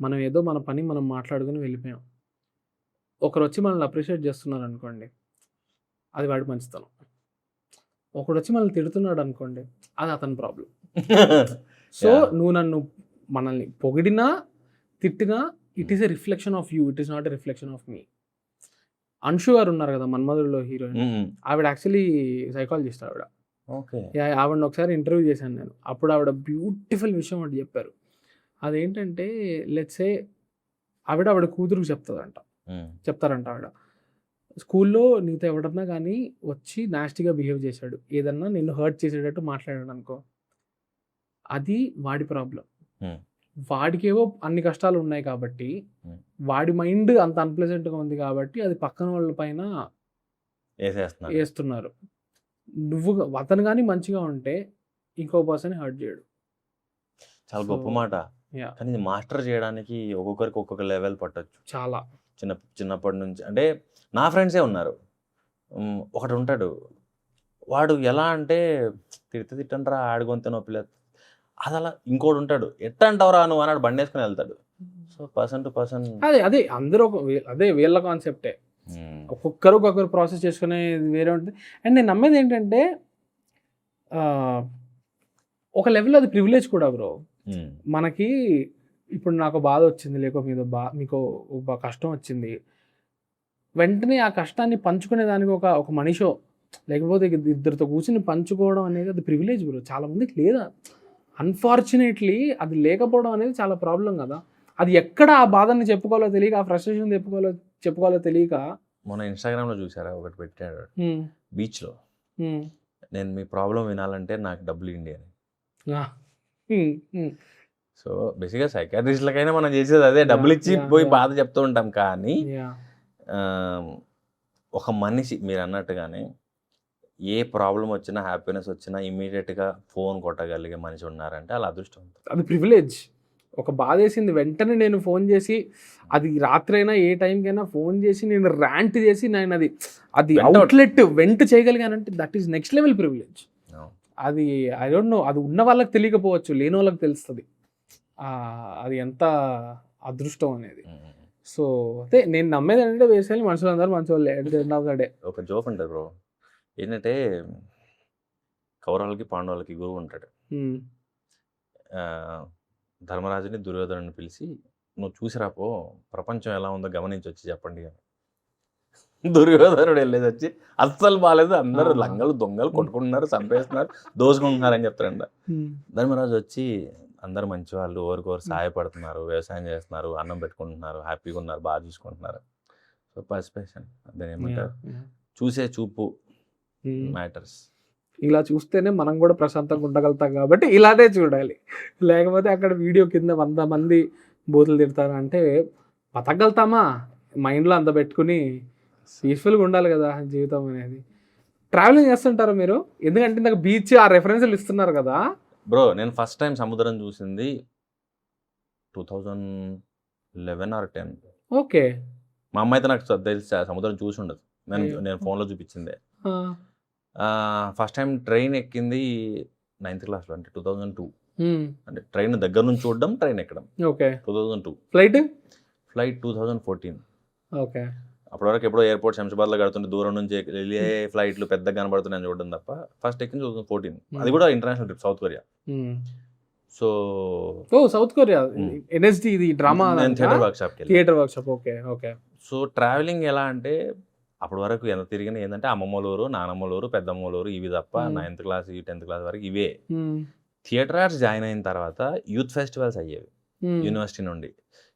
మనం ఏదో మన పని మనం మాట్లాడుకుని వెళ్ళిపోయాం. ఒకరు వచ్చి మనల్ని అప్రిషియేట్ చేస్తున్నారు అనుకోండి, అది వాడి మంచితనం. ఒకడు వచ్చి మనల్ని తిడుతున్నాడు అనుకోండి, అది అతని ప్రాబ్లం. సో నువ్వు మనల్ని పొగిడినా తిట్టినా it is a reflection of you, it is not a reflection of me. Anshu గారు ఉన్నారు కదా మన్మధుడిలో హీరోయిన్, ఆవిడ యాక్చువల్లీ సైకాలజిస్ట్. ఆవిడని ఒకసారి ఇంటర్వ్యూ చేశాను నేను. అప్పుడు ఆవిడ బ్యూటిఫుల్ విషయం ఒకటి చెప్పారు. అదేంటంటే లెట్స్ సే ఆవిడ కూతురుకు చెప్తారంట ఆవిడ, స్కూల్లో నీతో ఎవడన్నా కానీ వచ్చి నాస్టీగా బిహేవ్ చేశాడు, ఏదన్నా నిన్ను హర్ట్ చేసేటట్టు మాట్లాడాడు అనుకో, అది వాడి ప్రాబ్లం. వాడికేవో అన్ని కష్టాలు ఉన్నాయి కాబట్టి, వాడి మైండ్ అంత అన్ప్లెజెంట్గా ఉంది కాబట్టి అది పక్కన వాళ్ళ పైన వేస్తున్నారు. నువ్వు అతను కానీ మంచిగా ఉంటే ఇంకో పర్సన్ హర్ట్ చేయడు. చాలా గొప్ప మాట. కానీ ఇది మాస్టర్ చేయడానికి ఒక్కొక్కరికి ఒక్కొక్క లెవెల్ పట్టొచ్చు. చాలా చిన్నప్పటి నుంచి. అంటే నా ఫ్రెండ్సే ఉన్నారు. ఒకడు ఉంటాడు, వాడు ఎలా అంటే తిట్టంటారా ఆడుగొంత నొప్పి లేదు, అది అలా. ఇంకోటి ఉంటాడు, ఎట్ట అంటావురా నువ్వు అన్నాడు, బండి వేసుకుని వెళ్తాడు. సో పర్సన్ టు పర్సన్ అదే అందరూ అదే వీళ్ళ కాన్సెప్టే. ఒక్కొక్కరు ప్రాసెస్ చేసుకునేది వేరే ఉంటుంది. అండ్ నేను నమ్మేది ఏంటంటే ఒక లెవెల్లో అది ప్రివిలేజ్ కూడా బ్రో. మనకి ఇప్పుడు నాకు బాధ వచ్చింది, మీకు కష్టం వచ్చింది, వెంటనే ఆ కష్టాన్ని పంచుకునే దానికి ఒక మనిషో లేకపోతే ఇద్దరితో కూర్చుని పంచుకోవడం అనేది అది ప్రివిలేజ్ బ్రో. చాలా మందికి లేదా, అన్ఫార్చునేట్లీ అది లేకపోవడం అనేది చాలా ప్రాబ్లం కదా. అది ఎక్కడ ఆ బాధని చెప్పుకోవాలో తెలియక, ఆ ఫ్రస్ట్రేషన్ చెప్పుకోవాలో తెలియక. మొన్న ఇన్స్టాగ్రామ్లో చూసారా, ఒకటి పెట్టాడు బీచ్లో, నేను మీ ప్రాబ్లం వినాలంటే నాకు డబ్బులు ఇవ్వండి అని. సో బేసిక్గా సైకాట్రిస్ట్లకైనా మనం చేసేది అదే, డబ్బులు ఇచ్చి పోయి బాధ చెప్తూ ఉంటాం. కానీ ఒక మనిషి మీరు అన్నట్టుగానే ఏ ప్రాబ్లం వచ్చినా, హ్యాపీనెస్ వచ్చినా ఇమీడియట్గా ఫోన్ కొట్టగలిగే మనిషి ఉన్నారంటే అలా అదృష్టం. అది ప్రివిలేజ్. ఒక బాధ వేసింది వెంటనే నేను ఫోన్ చేసి, అది రాత్రి అయినా ఏ టైంకైనా ఫోన్ చేసి నేను ర్యాంట్ చేసి నేను అది అవుట్లెట్ వెంట చేయగలిగానంటే that is next level privilege. అది ఐ డోంట్ నో, అది ఉన్న వాళ్ళకి తెలియకపోవచ్చు, లేని వాళ్ళకి తెలుస్తుంది అది ఎంత అదృష్టం అనేది. సో అదే నేను నమ్మేది అంటే బేసికల్లీ మనుషులందరూ మంచి వాళ్ళే. ఒక జోక్ ఉంటుంది బ్రో, ఏంటంటే కౌరవులకి పాండవులకి గురువు ఉంటాడు. ధర్మరాజుని దుర్యోధనుని పిలిచి, నువ్వు చూసిరాపో ప్రపంచం ఎలా ఉందో గమనించి వచ్చి చెప్పండి అని. దుర్యోధనుడు వెళ్ళేది వచ్చి అస్సలు బాగాలేదు, అందరూ లంగలు దొంగలు కొట్టుకుంటున్నారు, చంపేస్తున్నారు, దోసుకుంటున్నారు అని చెప్తారంట. ధర్మరాజు వచ్చి, అందరు మంచి వాళ్ళు, ఓరికోరు సహాయపడుతున్నారు, వ్యవసాయం చేస్తున్నారు, అన్నం పెట్టుకుంటున్నారు, హ్యాపీగా ఉన్నారు, బాగా చూసుకుంటున్నారు. సో పర్స్పెక్షన్ అదే ఏమంటారు, చూసే చూపు మ్యాటర్స్. ఇలా చూస్తేనే మనం కూడా ప్రశాంతంగా ఉండగలుగుతాం కాబట్టి ఇలానే చూడాలి. లేకపోతే అక్కడ వీడియో కింద 100 మంది బూతులు తిడతారు అంటే బతకగలుగుతామా? మైండ్లో అంత పెట్టుకుని పీస్ఫుల్గా ఉండాలి కదా జీవితం అనేది. ట్రావెలింగ్ చేస్తుంటారా మీరు? ఎందుకంటే ఇందాక బీచ్ ఆ రెఫరెన్స్లు ఇస్తున్నారు కదా బ్రో. నేను ఫస్ట్ టైం సముద్రం చూసింది 2011 or 10. ఓకే. మా అమ్మ అయితే నాకు తెలిసి సముద్రం చూసి ఉండదు, నేను ఫోన్లో చూపించిందే. ఫస్ట్ టైం ట్రైన్ ఎక్కింది 9th క్లాస్లో, అంటే 2002. అంటే ట్రైన్ దగ్గర నుంచి చూడడం, ట్రైన్ ఎక్కడం. ఓకే. 2002. ఫ్లైట్ 2014. ఓకే. అప్పటి వరకు ఎప్పుడో ఎయిర్పోర్ట్ శంషాబాద్లో కడుతుంటే దూరం నుంచి వెళ్ళే ఫ్లైట్లు పెద్దగా కనబడుతున్నాయని చూడడం తప్ప, ఫస్ట్ ఎక్కింది 2014. అది కూడా international trip, South Korea. So South Korea NSD ఇది drama theatre workshop. Okay okay. So travelling ఎలా అంటే అప్పటి వరకు ఎంత తిరిగినా ఏంటంటే అమ్మమ్మలూరు, నానమ్మలూరు, పెద్దమ్మలూరు ఇవి తప్ప 9th క్లాస్ 10th క్లాస్ వరకు ఇవే. థియేటర్ ఆర్ట్స్ జాయిన్ అయిన తర్వాత యూత్ ఫెస్టివల్స్ అయ్యేవి యూనివర్సిటీ నుండి,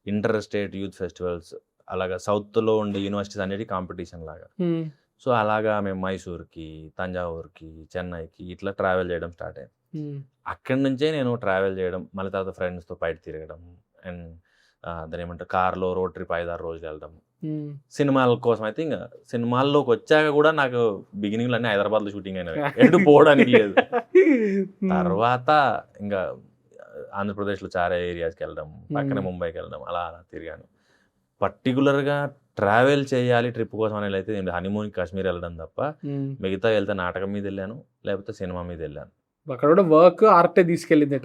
ఇంటర్ స్టేట్ యూత్ ఫెస్టివల్స్, అలాగా సౌత్లో ఉండే యూనివర్సిటీస్ అనేది కాంపిటీషన్ లాగా. సో అలాగా మేము మైసూర్కి, తంజావూర్కి, చెన్నైకి ఇట్లా ట్రావెల్ చేయడం స్టార్ట్ అయింది. అక్కడి నుంచే నేను ట్రావెల్ చేయడం, మళ్ళీ తర్వాత ఫ్రెండ్స్తో బయట తిరగడం, అండ్ దాని ఏమంటారు కార్లో రోడ్ ట్రిప్ 5-6 రోజులు వెళ్ళడం. సినిమాల కోసం అయితే ఇంకా సినిమాల్లోకి వచ్చాక కూడా నాకు బిగినింగ్లో అన్నీ హైదరాబాద్లో షూటింగ్ అయినవి, ఎటు పోవడానికి లేదు. తర్వాత ఇంకా ఆంధ్రప్రదేశ్లో చాలా ఏరియాస్కి వెళ్ళడం, పక్కనే ముంబైకి వెళ్ళడం, అలా అలా తిరిగాను. పర్టికులర్గా ట్రావెల్ చేయాలి ట్రిప్ కోసం అనేది అయితే హనీమూన్కి కాశ్మీర్ వెళ్ళడం తప్ప మిగతా వెళ్తే నాటకం మీద వెళ్ళాను, లేకపోతే సినిమా మీద వెళ్ళాను. అక్కడ కూడా వర్క్ ఆర్టే తీసుకెళ్ళింది.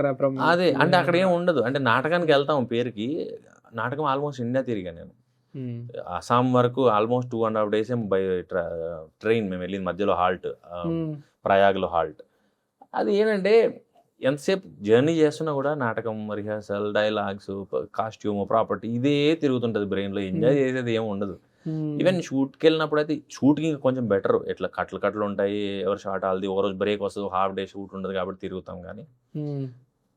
అదే అంటే అక్కడ ఏం ఉండదు, అంటే నాటకానికి వెళ్తాం పేరుకి. నాటకం ఆల్మోస్ట్ ఇండియా తిరిగా నేను. అస్సాం వరకు ఆల్మోస్ట్ 2.5 days బై ట్రైన్ మేము వెళ్ళింది. మధ్యలో హాల్ట్, ప్రయాగ్లో హాల్ట్. అది ఏంటంటే ఎంతసేపు జర్నీ చేస్తున్నా కూడా నాటకం, రిహార్సల్, డైలాగ్స్, కాస్ట్యూమ్, ప్రాపర్టీ ఇదే తిరుగుతుంటుంది బ్రెయిన్లో. ఎంజాయ్ చేసేది ఏమి ఉండదు. ఈవెన్ షూట్కి వెళ్ళినప్పుడు అయితే షూట్కి కొంచెం బెటర్, ఇట్లా కట్లు ఉంటాయి, ఎవరు షార్ట్ ఆల్ది, ఒక రోజు బ్రేక్ వస్తుంది, హాఫ్ డే షూట్ ఉండదు కాబట్టి తిరుగుతాం. కానీ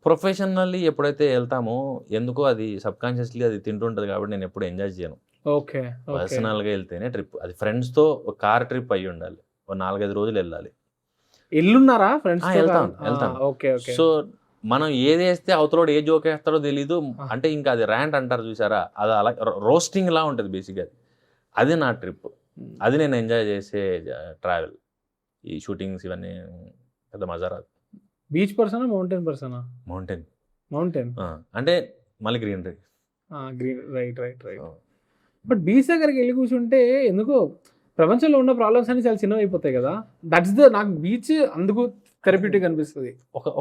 ప్రొఫెషనల్లీ ఎప్పుడైతే వెళ్తామో ఎందుకో అది సబ్కాన్షియస్లీ అది తింటుంటుంది కాబట్టి నేను ఎప్పుడు ఎంజాయ్ చేయను. ఓకే, పర్సనల్గా వెళ్తేనే ట్రిప్, అది ఫ్రెండ్స్తో ఒక కార్ ట్రిప్ అయ్యి ఉండాలి, ఒక 4-5 రోజులు వెళ్ళాలి. ఎల్లున్నారా ఫ్రెండ్స్? వెళ్తాం. సో మనం ఏది వేస్తే అవతలోడు ఏ జోక్ వేస్తాడో తెలీదు. అంటే ఇంకా అది ర్యాంట్ అంటారు చూసారా, అది అలా రోస్టింగ్ లా ఉంటుంది బేసిక్గా. అది నా ట్రిప్, అది నేను ఎంజాయ్ చేసే ట్రావెల్. ఈ షూటింగ్స్ ఇవన్నీ పెద్ద మజా రాదు. బీచ్ పర్సనా, మౌంటైన్ పర్సనా? మౌంటైన్ అంటే మళ్ళీ గ్రీనరీ. రైట్. బట్ బీచ్ దగ్గరికి వెళ్ళి కూర్చుంటే ఎందుకో ప్రపంచంలో ఉన్న ప్రాబ్లమ్స్ అన్ని చాలా చిన్నవి అయిపోతాయి కదా. దట్స్ నాకు బీచ్ అందుకు థెరప్యూటిక్ అనిపిస్తుంది.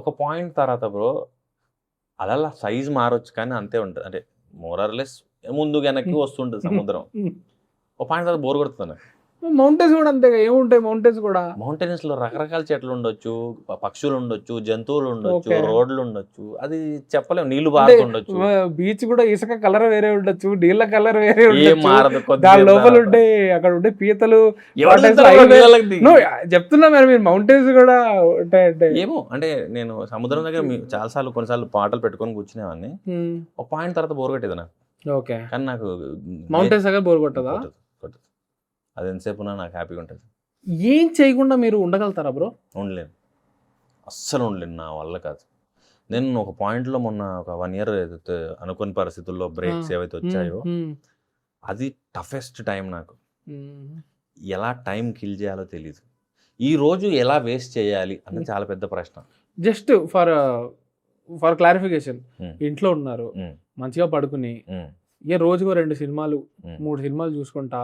ఒక పాయింట్ తర్వాత బ్రో అలా సైజ్ మారొచ్చు కానీ అంతే ఉంటుంది. అంటే మోరర్లెస్ ముందు వెనక్కి వస్తుంటుంది సముద్రం. ఒక పాయింట్ తర్వాత బోర్ కొడుతుంది. మౌంటైన్స్ కూడా అంతే, ఏముంటాయి మౌంటైన్స్ లో రకరకాల చెట్లు ఉండొచ్చు, పక్షులు ఉండొచ్చు, జంతువులు ఉండొచ్చు, రోడ్లు ఉండొచ్చు, అది చెప్పలేము. నీళ్లు బారుతుండొచ్చు. బీచ్ కూడా ఇసుక కలర్ వేరే ఉండొచ్చు, నీళ్ళ కలర్ వేరే ఉండొచ్చు, దాని లోపల ఉండే అక్కడ ఉండే పీతలు చెప్తున్నా. మరి మీరు మౌంటైన్స్ కూడా ఉంటాయంటే ఏమో. అంటే నేను సముద్రం దగ్గర చాలాసార్లు కొన్నిసార్లు పాటలు పెట్టుకొని కూర్చునేవాడిని. ఒక పాయింట్ తర్వాత బోర్ కొట్టేది నాకు. ఓకే, కానీ నాకు మౌంటైన్స్ దగ్గర బోర్ కొట్టదా? అది ఎంతసేపు నాకు హ్యాపీగా ఉంటుంది. ఏం చేయకుండా మీరు ఉండగలుగుతారా బ్రో? ఉండలేను, అస్సలు ఉండలేను, నా వల్ల కాదు. నేను ఒక పాయింట్లో మొన్న ఒక 1 year ఏదైతే అనుకోని పరిస్థితుల్లో బ్రేక్స్ ఏవైతే వచ్చాయో అది టఫెస్ట్ టైం నాకు. ఎలా టైం కిల్ చేయాలో తెలియదు. ఈ రోజు ఎలా వేస్ట్ చేయాలి అన్నది చాలా పెద్ద ప్రశ్న. జస్ట్ ఫర్ క్లారిఫికేషన్, ఇంట్లో ఉన్నారు, మంచిగా పడుకుని రోజుకో 2 సినిమాలు 3 సినిమాలు చూసుకుంటా,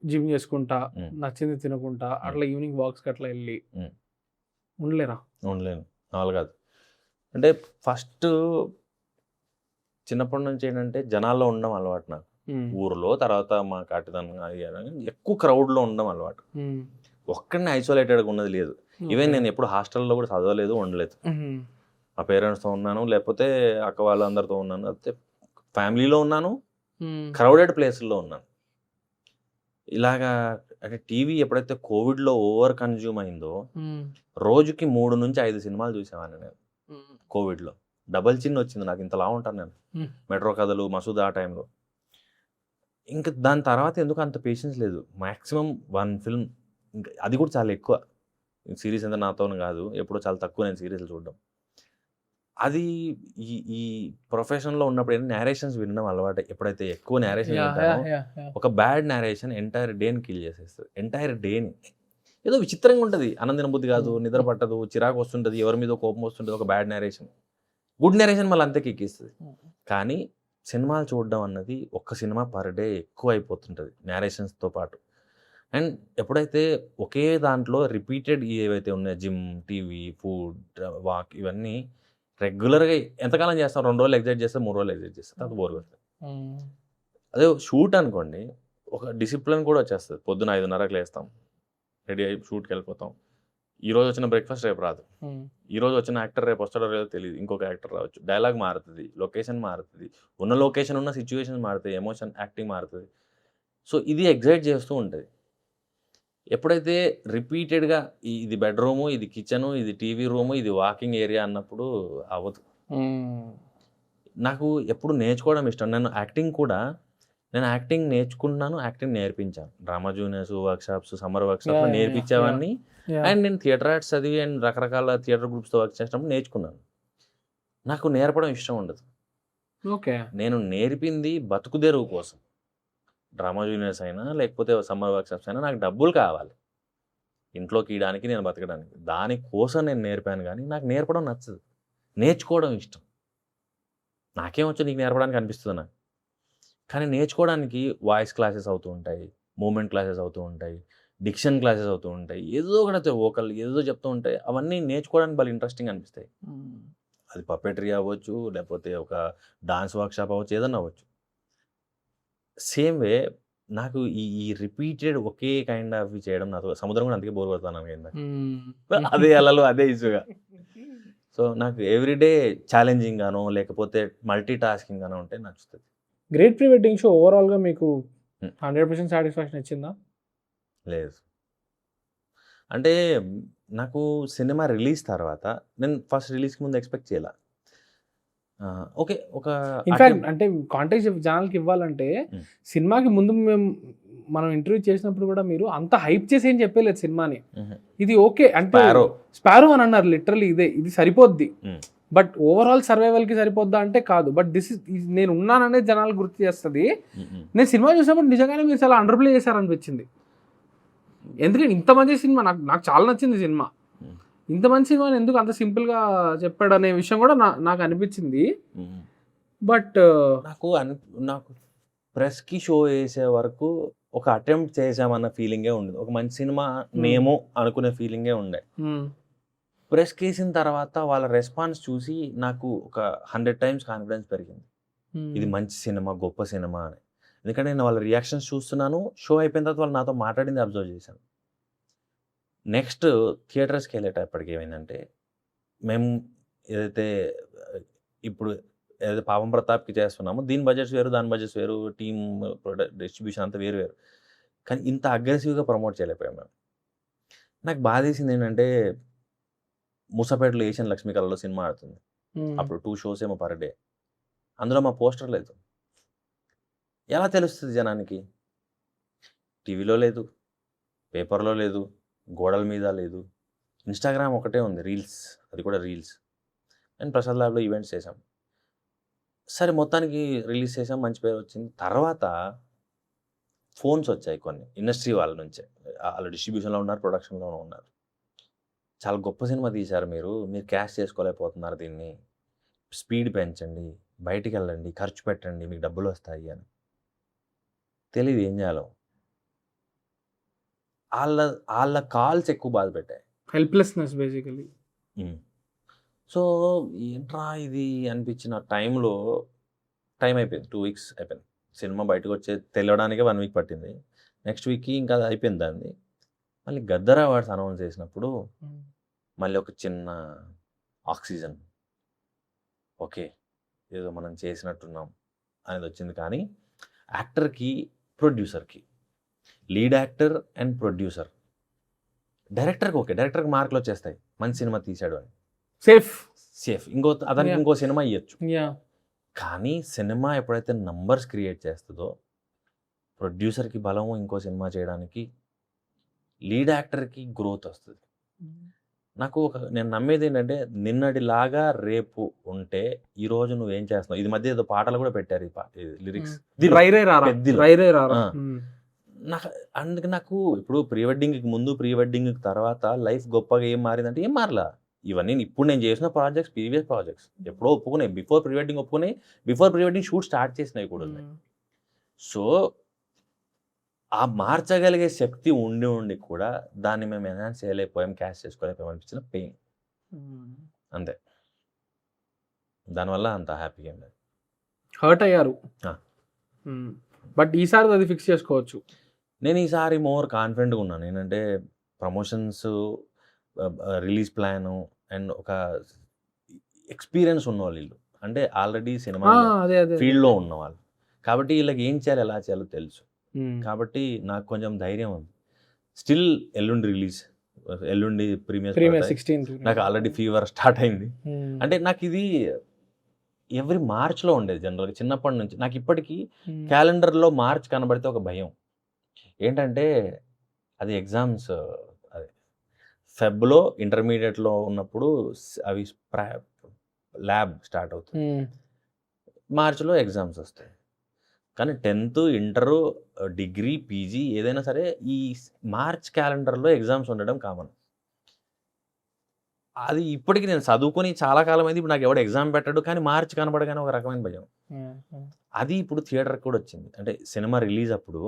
జిమ్ చేసుకుంటా, నచ్చింది తినుకుంటా, అట్లా ఈవినింగ్ వాక్స్కి అట్లా వెళ్ళి ఉండలేరా? ఉండలేను, నాలుగు కాదు. అంటే ఫస్ట్ చిన్నప్పటి నుంచి ఏంటంటే జనాల్లో ఉండడం అలవాటు నాకు. ఊరిలో, తర్వాత మా కాటిదనంగా ఎక్కువ క్రౌడ్లో ఉండడం అలవాటు. ఒక్కడిని ఐసోలేటెడ్గా ఉన్నది లేదు. ఈవెన్ నేను ఎప్పుడు హాస్టల్లో కూడా చదవలేదు, ఉండలేదు. మా పేరెంట్స్తో ఉన్నాను, లేకపోతే అక్క వాళ్ళందరితో ఉన్నాను, లేకపోతే ఫ్యామిలీలో ఉన్నాను, క్రౌడెడ్ ప్లేస్లో ఉన్నాను. ఇలాగా అంటే టీవీ ఎప్పుడైతే కోవిడ్లో ఓవర్ కన్జ్యూమ్ అయిందో రోజుకి 3 నుంచి 5 సినిమాలు చూసేవాడిని నేను. కోవిడ్లో డబల్ చిన్ వచ్చింది నాకు, ఇంతలా ఉంటాను నేను. మెట్రో కథలు, మసూద్ ఆ టైంలో. ఇంకా దాని తర్వాత ఎందుకు అంత పేషెన్స్ లేదు. మ్యాక్సిమం 1 ఫిల్మ్, ఇంకా అది కూడా చాలా ఎక్కువ. సిరీస్ ఎంత నాతోనే కాదు, ఎప్పుడో చాలా తక్కువ నేను సీరీస్లు చూడడం. అది ఈ ప్రొఫెషన్లో ఉన్నప్పుడు ఏంటంటే నేరేషన్స్ వినడం అలవాటు. ఎప్పుడైతే ఎక్కువ నేరేషన్ వింటానో ఒక బ్యాడ్ నేరేషన్ ఎంటైర్ డేని కిల్ చేసేస్తుంది. ఎంటైర్ డేని ఏదో విచిత్రంగా ఉంటుంది, ఆనందిన బుద్ధి కాదు, నిద్ర పట్టదు, చిరాకు వస్తుంటుంది, ఎవరి మీద కోపం వస్తుంటుంది. ఒక బ్యాడ్ నేరేషన్, గుడ్ నేరేషన్ మళ్ళీ అంతే ఎక్కిస్తుంది. కానీ సినిమాలు చూడడం అన్నది ఒక్క సినిమా పర్ డే ఎక్కువ అయిపోతుంటుంది నేరేషన్స్తో పాటు. అండ్ ఎప్పుడైతే ఒకే దాంట్లో రిపీటెడ్ ఏవైతే ఉన్నాయో జిమ్, టీవీ, ఫుడ్, వాక్, ఇవన్నీ రెగ్యులర్గా ఎంతకాలం చేస్తాం? 2 రోజులు ఎగ్జైట్ చేస్తాం, 3 రోజులు ఎగ్జైట్ చేస్తాం, అది బోర్ కొడుతుంది. అదే షూట్ అనుకోండి, ఒక డిసిప్లిన్ కూడా వచ్చేస్తుంది. పొద్దున 5:30కి లేస్తాం, రెడీ అయ్యి షూట్కి వెళ్ళిపోతాం. ఈరోజు వచ్చిన బ్రేక్ఫాస్ట్ రేపు రాదు, ఈరోజు వచ్చిన యాక్టర్ రేపు వస్తాడో లేదో తెలియదు, ఇంకొక యాక్టర్ రావచ్చు, డైలాగ్ మారుతుంది, లొకేషన్ మారుతుంది, ఉన్న లొకేషన్ ఉన్న సిచ్యువేషన్ మారుతాయి, ఎమోషన్, యాక్టింగ్ మారుతుంది. సో ఇది ఎగ్జైట్ చేస్తూ ఉంటుంది. ఎప్పుడైతే రిపీటెడ్గా ఇది బెడ్రూము, ఇది కిచెను, ఇది టీవీ రూము, ఇది వాకింగ్ ఏరియా అన్నప్పుడు అవ్వదు. నాకు ఎప్పుడు నేర్చుకోవడం ఇష్టం. నేను యాక్టింగ్ కూడా నేను యాక్టింగ్ నేర్చుకున్నాను, యాక్టింగ్ నేర్పించాను. Drama juniors workshops, summer workshops Yeah, yeah, నేర్పించేవాడిని. Yeah. And నేను థియేటర్ ఆర్ట్స్ చదివి అండ్ రకరకాల థియేటర్ గ్రూప్స్తో వర్క్ చేసినప్పుడు నేర్చుకున్నాను. నాకు నేర్పడం ఇష్టం ఉండదు. ఓకే. నేను నేర్పింది బతుకుదెరువు కోసం. డ్రామా జూనియర్స్ అయినా లేకపోతే సమ్మర్ వర్క్షాప్స్ అయినా నాకు డబ్బులు కావాలి ఇంట్లోకి ఇయడానికి, నేను బతకడానికి. దానికోసం నేను నేర్పాను కానీ నాకు నేర్పడం నచ్చదు, నేర్చుకోవడం ఇష్టం. నాకేమొచ్చు నీకు నేర్పడానికి అనిపిస్తుంది నాకు. కానీ నేర్చుకోవడానికి వాయిస్ క్లాసెస్ అవుతూ ఉంటాయి, మూమెంట్ క్లాసెస్ అవుతూ ఉంటాయి, డిక్షన్ క్లాసెస్ అవుతూ ఉంటాయి, ఏదో ఒకటి వోకల్ ఏదో చెప్తూ ఉంటాయి. అవన్నీ నేర్చుకోవడానికి బాగా ఇంట్రెస్టింగ్ అనిపిస్తాయి. అది పపెటరీ అవ్వచ్చు, లేకపోతే ఒక డాన్స్ వర్క్షాప్ అవ్వచ్చు, ఏదన్నా అవ్వచ్చు. సేమ్ వే నాకు ఈ రిపీటెడ్ ఒకే కైండ్ ఆఫ్ చేయడం నాతో, సముద్రం కూడా అందుకే బోర్ కొడతాను అదే అలలు అదే ఇసుగా. సో నాకు ఎవ్రీడే ఛాలెంజింగ్ గానో లేకపోతే మల్టీ టాస్కింగ్ గానో ఉంటే నచ్చుతుంది. గ్రేట్ ప్రీ వెడ్డింగ్ షో ఓవరాల్గా మీకు 100% సాటిస్ఫాక్షన్ ఇచ్చిందా? లేదు. అంటే నాకు సినిమా రిలీజ్ తర్వాత, నేను ఫస్ట్ రిలీజ్కి ముందు ఎక్స్పెక్ట్ చేయాల. ఓకే, ఒక ఇన్ఫాక్ట్ అంటే కాంటాక్ట్ జనాలకి ఇవ్వాలంటే సినిమాకి ముందు మనం ఇంటర్వ్యూ చేసినప్పుడు కూడా మీరు అంత హైప్ చేసి ఏం చెప్పలేదు సినిమాని. ఇది ఓకే అంటే స్పారో అని అన్నారు, లిటరల్లీ ఇది సరిపోద్ది. బట్ ఓవరాల్ సర్వైవల్కి సరిపోద్దా అంటే కాదు. బట్ నేను ఉన్నాననేది జనాలు గుర్తు చేస్తుంది. నేను సినిమా చూసినప్పుడు నిజంగానే మీరు చాలా అండర్ ప్లే చేశారనిపించింది. ఎందుకంటే ఇంత మంచి సినిమా, నాకు చాలా నచ్చింది సినిమా. ఇంత మంచి సినిమాని ఎందుకు అంత సింపుల్గా చెప్పాడు అనే విషయం కూడా నాకు అనిపించింది. బట్ నాకు ప్రెస్కి షో వేసే వరకు ఒక అటెంప్ట్ చేసామన్న ఫీలింగే ఉండదు. ఒక మంచి సినిమా నేమో అనుకునే ఫీలింగే ఉండే. ప్రెస్కి వేసిన తర్వాత వాళ్ళ రెస్పాన్స్ చూసి నాకు ఒక 100 times కాన్ఫిడెన్స్ పెరిగింది. ఇది మంచి సినిమా, గొప్ప సినిమా అని. ఎందుకంటే నేను వాళ్ళ రియాక్షన్స్ చూస్తున్నాను. షో అయిపోయిన తర్వాత వాళ్ళు నాతో మాట్లాడింది అబ్జర్వ్ చేశాను. నెక్స్ట్ థియేటర్స్కి వెళ్ళేటప్పటికి ఏమైందంటే, మేము ఏదైతే ఇప్పుడు ఏదైతే పాపం ప్రతాప్కి చేస్తున్నామో దీని బడ్జెట్స్ వేరు, దాని బడ్జెట్స్ వేరు, టీమ్ డిస్ట్రిబ్యూషన్ అంతా వేరు వేరు. కానీ ఇంత అగ్రెసివ్గా ప్రమోట్ చేయలేకపోయాం మేము. నాకు బాధేసింది ఏంటంటే, మూసపేటలో ఏషియన్ లక్ష్మీ కళలో సినిమా ఆడుతుంది. అప్పుడు 2 shows ఏమో పర్ డే. అందులో మా పోస్టర్ లేదు. ఎలా తెలుస్తుంది జనానికి? టీవీలో లేదు, పేపర్లో లేదు, గోడల మీద లేదు, ఇన్స్టాగ్రామ్ ఒకటే ఉంది, రీల్స్, అది కూడా రీల్స్. అండ్ ప్రసాద్ ల్యాబ్లో ఈవెంట్స్ చేసాం. సరే మొత్తానికి రిలీజ్ చేసాం, మంచి పేరు వచ్చింది. తర్వాత ఫోన్స్ వచ్చాయి కొన్ని ఇండస్ట్రీ వాళ్ళ నుంచే. వాళ్ళు డిస్ట్రిబ్యూషన్లో ఉన్నారు, ప్రొడక్షన్లోనూ ఉన్నారు. చాలా గొప్ప సినిమా తీశారు మీరు క్యాష్ చేసుకోలేకపోతున్నారు, దీన్ని స్పీడ్ పెంచండి, బయటికి వెళ్ళండి, ఖర్చు పెట్టండి, మీకు డబ్బులు వస్తాయి అని. తెలియదు ఏం చేయాలో. వాళ్ళ కాల్స్ ఎక్కువ బాధ పెట్టాయి. Helplessness basically. సో ఏంట్రా ఇది అనిపించిన టైంలో టైం అయిపోయింది. 2 weeks అయిపోయింది. సినిమా బయటకు వచ్చే తెలియడానికే 1 week పట్టింది. నెక్స్ట్ వీక్కి ఇంకా అయిపోయింది దాన్ని. మళ్ళీ గద్దర్ అవార్డ్స్ అనౌన్స్ చేసినప్పుడు మళ్ళీ ఒక చిన్న ఆక్సిజన్, ఓకే ఏదో మనం చేసినట్టున్నాం అనేది వచ్చింది. కానీ యాక్టర్కి, ప్రొడ్యూసర్కి, లీడ్ యాక్టర్ అండ్ ప్రొడ్యూసర్, డైరెక్టర్కి ఓకే, డైరెక్టర్కి మార్కులు వచ్చేస్తాయి, మంచి సినిమా తీశాడు అని, సేఫ్ అతనికి ఇంకో సినిమా ఇవ్వచ్చు. కానీ సినిమా ఎప్పుడైతే నంబర్స్ క్రియేట్ చేస్తుందో, ప్రొడ్యూసర్కి బలం ఇంకో సినిమా చేయడానికి, లీడ్ యాక్టర్కి గ్రోత్ వస్తుంది. నాకు నేను నమ్మేది ఏంటంటే, నిన్నటిలాగా రేపు ఉంటే ఈరోజు నువ్వేం చేస్తున్నావు. ఇది మధ్య ఏదో పాటలు కూడా పెట్టారు, ఈ లిరిక్స్ నాకు. అందుకే నాకు ఇప్పుడు ప్రీ వెడ్డింగ్కి ముందు, ప్రీ వెడ్డింగ్కి తర్వాత లైఫ్ గొప్పగా ఏం మారిందంటే ఏం మారలా. ఇవన్నీ ఇప్పుడు నేను చేసిన ప్రాజెక్ట్స్, ప్రీవియస్ ప్రాజెక్ట్స్ ఎప్పుడో ఒప్పుకున్నాయి. బిఫోర్ ప్రీ వెడ్డింగ్ ఒప్పుకున్నాయి, before pre wedding shoot start చేసినవి కూడా ఉన్నాయి. సో ఆ మార్చగలిగే శక్తి ఉండి కూడా దాన్ని మేము ఎన్హాన్స్ చేయలేకపోయాం, క్యాష్ చేసుకోలేకపోయాం అనిపించిన పెయిన్ అంతే. దానివల్ల అంత హ్యాపీగా ఏం లేదు. హర్ట్ అయ్యారు. బట్ ఈసారి అది ఫిక్స్ చేసుకోవచ్చు. నేను ఈసారి మోర్ కాన్ఫిడెంట్గా ఉన్నాను. ఏంటంటే ప్రమోషన్స్, రిలీజ్ ప్లాను అండ్ ఒక ఎక్స్పీరియన్స్ ఉన్నవాళ్ళు వీళ్ళు. అంటే ఆల్రెడీ సినిమా ఫీల్డ్లో ఉన్నవాళ్ళు కాబట్టి వీళ్ళకి ఏం చేయాలి, ఎలా చేయాలో తెలుసు. కాబట్టి నాకు కొంచెం ధైర్యం ఉంది. స్టిల్ ఎల్లుండి రిలీజ్, ఎల్లుండి ప్రీమియర్. నాకు ఆల్రెడీ ఫీవర్ స్టార్ట్ అయింది. అంటే నాకు ఇది ఎవ్రీ మార్చ్లో ఉండేది జనరల్గా చిన్నప్పటి నుంచి. నాకు ఇప్పటికీ క్యాలెండర్లో మార్చ్ కనబడితే ఒక భయం. ఏంటంటే అది ఎగ్జామ్స్, అది ఫెబ్లో ఇంటర్మీడియట్లో ఉన్నప్పుడు అవి ల్యాబ్ స్టార్ట్ అవుతుంది, మార్చ్లో ఎగ్జామ్స్ వస్తాయి. కానీ 10th, ఇంటరు, డిగ్రీ, పీజీ ఏదైనా సరే ఈ మార్చ్ క్యాలెండర్లో ఎగ్జామ్స్ ఉండడం కామన్. అది ఇప్పటికి నేను చదువుకొని చాలా కాలం అయింది. ఇప్పుడు నాకు ఎవడు ఎగ్జామ్ పెట్టాడు, కానీ మార్చ్ కనబడగానే ఒక రకమైన భయం. అది ఇప్పుడు థియేటర్కి కూడా వచ్చింది. అంటే సినిమా రిలీజ్ అప్పుడు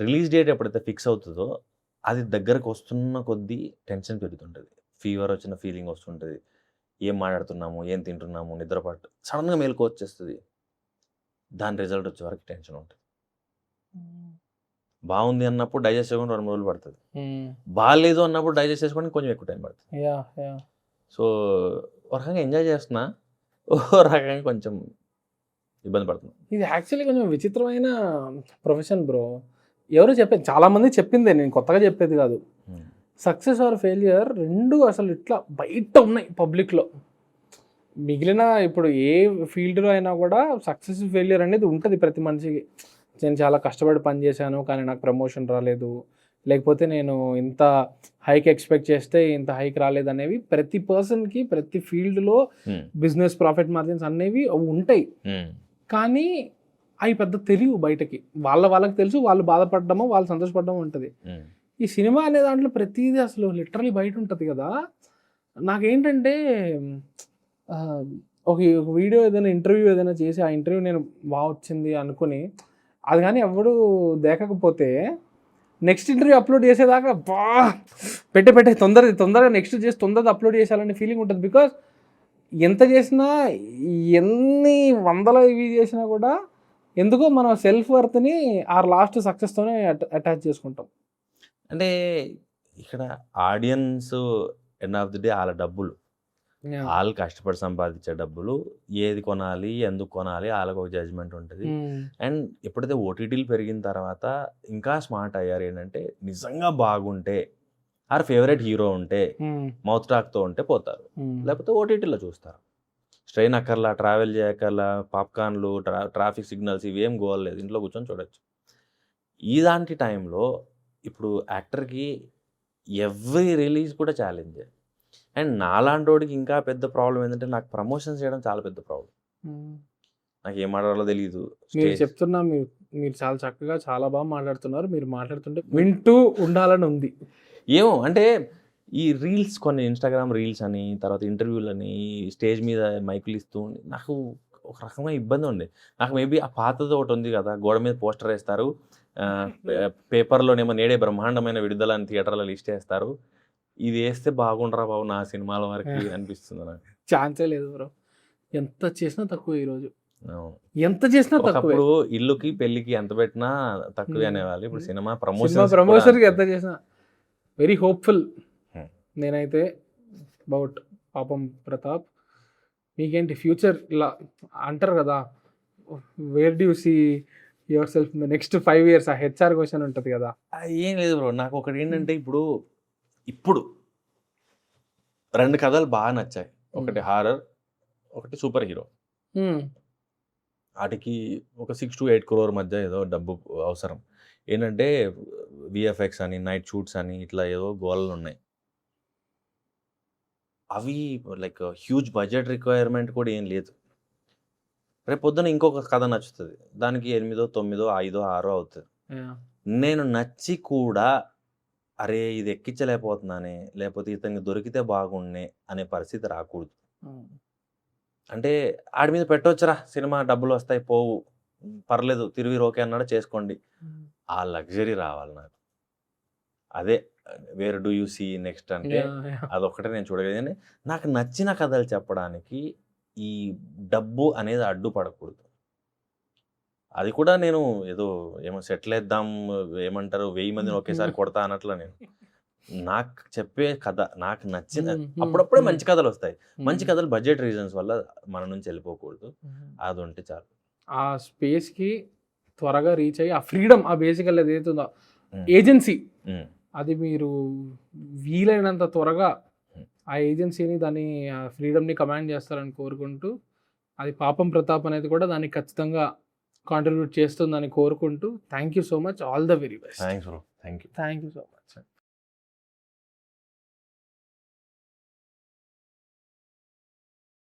రిలీజ్ డేట్ ఎప్పుడైతే ఫిక్స్ అవుతుందో అది దగ్గరకు వస్తున్న కొద్దీ టెన్షన్ పెరుగుతుంటుంది. ఫీవర్ వచ్చిన ఫీలింగ్ వస్తుంటుంది. ఏం మాట్లాడుతున్నాము, ఏం తింటున్నాము, నిద్రపాటు సడన్గా మేలుకు వచ్చేస్తుంది. దాని రిజల్ట్ వచ్చే వరకు టెన్షన్ ఉంటుంది. బాగుంది అన్నప్పుడు డైజెస్ట్ చేసుకోవడం 2 రోజులు పడుతుంది. బాగాలేదు అన్నప్పుడు డైజెస్ట్ చేసుకోవడానికి కొంచెం ఎక్కువ టైం పడుతుంది. సో ఒక రకంగా ఎంజాయ్ చేస్తున్నా, ఓ రకంగా కొంచెం ఇబ్బంది పడుతుంది. ఇది యాక్చువల్లీ కొంచెం విచిత్రమైన ప్రొఫెషన్ బ్రో. ఎవరు చెప్పేది, చాలామంది చెప్పిందే, నేను కొత్తగా చెప్పేది కాదు. సక్సెస్ ఆర్ ఫెయిలియర్ రెండు అసలు ఇట్లా బయట ఉన్నాయి పబ్లిక్లో. మిగిలిన ఇప్పుడు ఏ ఫీల్డ్లో అయినా కూడా సక్సెస్ ఫెయిలియర్ అనేది ఉంటుంది ప్రతి మనిషికి. నేను చాలా కష్టపడి పని చేశాను కానీ నాకు ప్రమోషన్ రాలేదు, లేకపోతే నేను ఇంత హైక్ ఎక్స్పెక్ట్ చేస్తే ఇంత హైక్ రాలేదు అనేవి ప్రతి పర్సన్కి ప్రతి ఫీల్డ్లో బిజినెస్ ప్రాఫిట్ మార్జిన్స్ అనేవి ఉంటాయి. కానీ అవి పెద్ద తెలియవు బయటకి. వాళ్ళకి తెలుసు, వాళ్ళు బాధపడడమో వాళ్ళు సంతోషపడడమో ఉంటుంది. ఈ సినిమా అనే దాంట్లో ప్రతిదీ అసలు లిటరలీ బయట ఉంటుంది కదా. నాకేంటంటే ఒక వీడియో ఏదైనా ఇంటర్వ్యూ ఏదైనా చేసి ఆ ఇంటర్వ్యూ నేను బాగా వచ్చింది అనుకుని అది కానీ ఎవడు దేకకపోతే నెక్స్ట్ ఇంటర్వ్యూ అప్లోడ్ చేసేదాకా పెట్టే తొందరగా నెక్స్ట్ చేసి తొందరగా అప్లోడ్ చేసేయాలనే ఫీలింగ్ ఉంటుంది. బికాజ్ ఎంత చేసినా ఎన్ని వందల ఇవి చేసినా కూడా ఎందుకో మనం సెల్ఫ్ వర్త్ని ఆ లాస్ట్ సక్సెస్తోనే అటాచ్ చేసుకుంటాం. అంటే ఇక్కడ audience end of the day వాళ్ళ డబ్బులు, వాళ్ళు కష్టపడి సంపాదించే డబ్బులు, ఏది కొనాలి ఎందుకు కొనాలి వాళ్ళకు ఒక జడ్జ్మెంట్ ఉంటుంది. అండ్ ఎప్పుడైతే ఓటీటీలు పెరిగిన తర్వాత ఇంకా స్మార్ట్ అయ్యారు. ఏంటంటే నిజంగా బాగుంటే ఆర్ ఫేవరెట్ హీరో ఉంటే మౌత్ టాక్తో ఉంటే పోతారు, లేకపోతే ఓటీటీలో చూస్తారు. స్ట్రెయిన్ అక్కర్లా, ట్రావెల్ చేయక్కర్లా, పాప్కార్న్లు, ట్రాఫిక్ సిగ్నల్స్ ఇవేం గోవలేదు, ఇంట్లో కూర్చొని చూడొచ్చు. ఇలాంటి టైంలో ఇప్పుడు యాక్టర్కి ఎవ్రీ రిలీజ్ కూడా ఛాలెంజే. అండ్ నాలాంటోడికి ఇంకా పెద్ద ప్రాబ్లం ఏంటంటే నాకు ప్రమోషన్స్ చేయడం చాలా పెద్ద ప్రాబ్లం. నాకు ఏం మాట్లాడాలో తెలియదు. మీరు చెప్తున్నా, మీరు చాలా చక్కగా చాలా బాగా మాట్లాడుతున్నారు. మీరు మాట్లాడుతుంటే వింటూ ఉండాలని ఉంది. ఏమో అంటే ఈ రీల్స్, కొన్ని ఇన్స్టాగ్రామ్ రీల్స్ అని, తర్వాత ఇంటర్వ్యూలు అని, స్టేజ్ మీద మైకులు ఇస్తూ నాకు ఒక రకమైన ఇబ్బంది ఉంది. నాకు మేబీ ఆ పాతది ఒకటి ఉంది కదా, గోడ మీద పోస్టర్ వేస్తారు, పేపర్లోనేమో నేడే బ్రహ్మాండమైన విడుదల అని థియేటర్లో లిస్ట్ వేస్తారు. ఇది వేస్తే బాగుండరా బాబు నా సినిమాల వరకు అనిపిస్తుంది నాకు. ఛాన్సే లేదు బ్రో. ఎంత చేసినా తక్కువ ఈరోజు, ఎంత చేసినా తక్కువ. ఇప్పుడు ఇల్లుకి పెళ్లికి ఎంత పెట్టినా తక్కువే అనేవాళ్ళు. ఇప్పుడు సినిమా ప్రమోషన్కి ఎంత చేసినా. వెరీ హోప్ఫుల్ నేనైతే అబౌట్ పాపం ప్రతాప్. మీకేంటి ఫ్యూచర్ ఇలా అంటారు కదా, where do you see yourself in the next 5 years? ఆ హెచ్ఆర్ క్వశ్చన్ ఉంటుంది కదా. ఏం లేదు బ్రో, నాకు ఒకటి ఏంటంటే ఇప్పుడు 2 కథలు బాగా నచ్చాయి. ఒకటి హారర్, ఒకటి సూపర్ హీరో. వాటికి ఒక 6 to 8 crore మధ్య ఏదో డబ్బు అవసరం. ఏంటంటే విఎఫ్ఎక్స్ అని, నైట్ షూట్స్ అని, ఇట్లా ఏదో గోళలు ఉన్నాయి. అవి లైక్ హ్యూజ్ బడ్జెట్ రిక్వైర్మెంట్ కూడా ఏం లేదు. రేపు పొద్దున ఇంకొక కథ నచ్చుతుంది, దానికి 8, 9, 5, 6 అవుతుంది. నేను నచ్చి కూడా అరే ఇది ఎక్కించలేకపోతున్నానే, లేకపోతే ఇతనికి దొరికితే బాగుండే అనే పరిస్థితి రాకూడదు. అంటే ఆడి మీద పెట్టవచ్చురా సినిమా, డబ్బులు వస్తాయి పోవు, పర్లేదు తిరిగి ఓకే అన్నాడు చేసుకోండి, ఆ లగ్జరీ రావాలి నాకు. అదే where do you see next అంటే అదొక్కటే నేను చూడగలిగాను. నాకు నచ్చిన కథలు చెప్పడానికి ఈ డబ్బు అనేది అడ్డుపడకూడదు. అది కూడా నేను ఏదో ఏమో సెటిల్ వేద్దాం, ఏమంటారు 1000 మందిని ఒకేసారి కొడతా అన్నట్లు. నేను నాకు చెప్పే కథ నాకు నచ్చిన, అప్పుడప్పుడే మంచి కథలు వస్తాయి. మంచి కథలు బడ్జెట్ రీజన్స్ వల్ల మన నుంచి వెళ్ళిపోకూడదు. అది ఉంటే చాలు. ఆ స్పేస్కి త్వరగా రీచ్ అయ్యి ఆ ఫ్రీడమ్, ఆ బేసికల్ ఏదైతుందో ఏజెన్సీ, అది మీరు వీలైనంత త్వరగా ఆ ఏజెన్సీని దాని ఫ్రీడమ్ని కమాండ్ చేస్తారని కోరుకుంటూ, అది పాపం ప్రతాప్ అనేది కూడా దానికి ఖచ్చితంగా కాంట్రిబ్యూట్ చేస్తుందని కోరుకుంటూ, thank you so much, all the very best. Thanks bro, thank you. Thank you so much.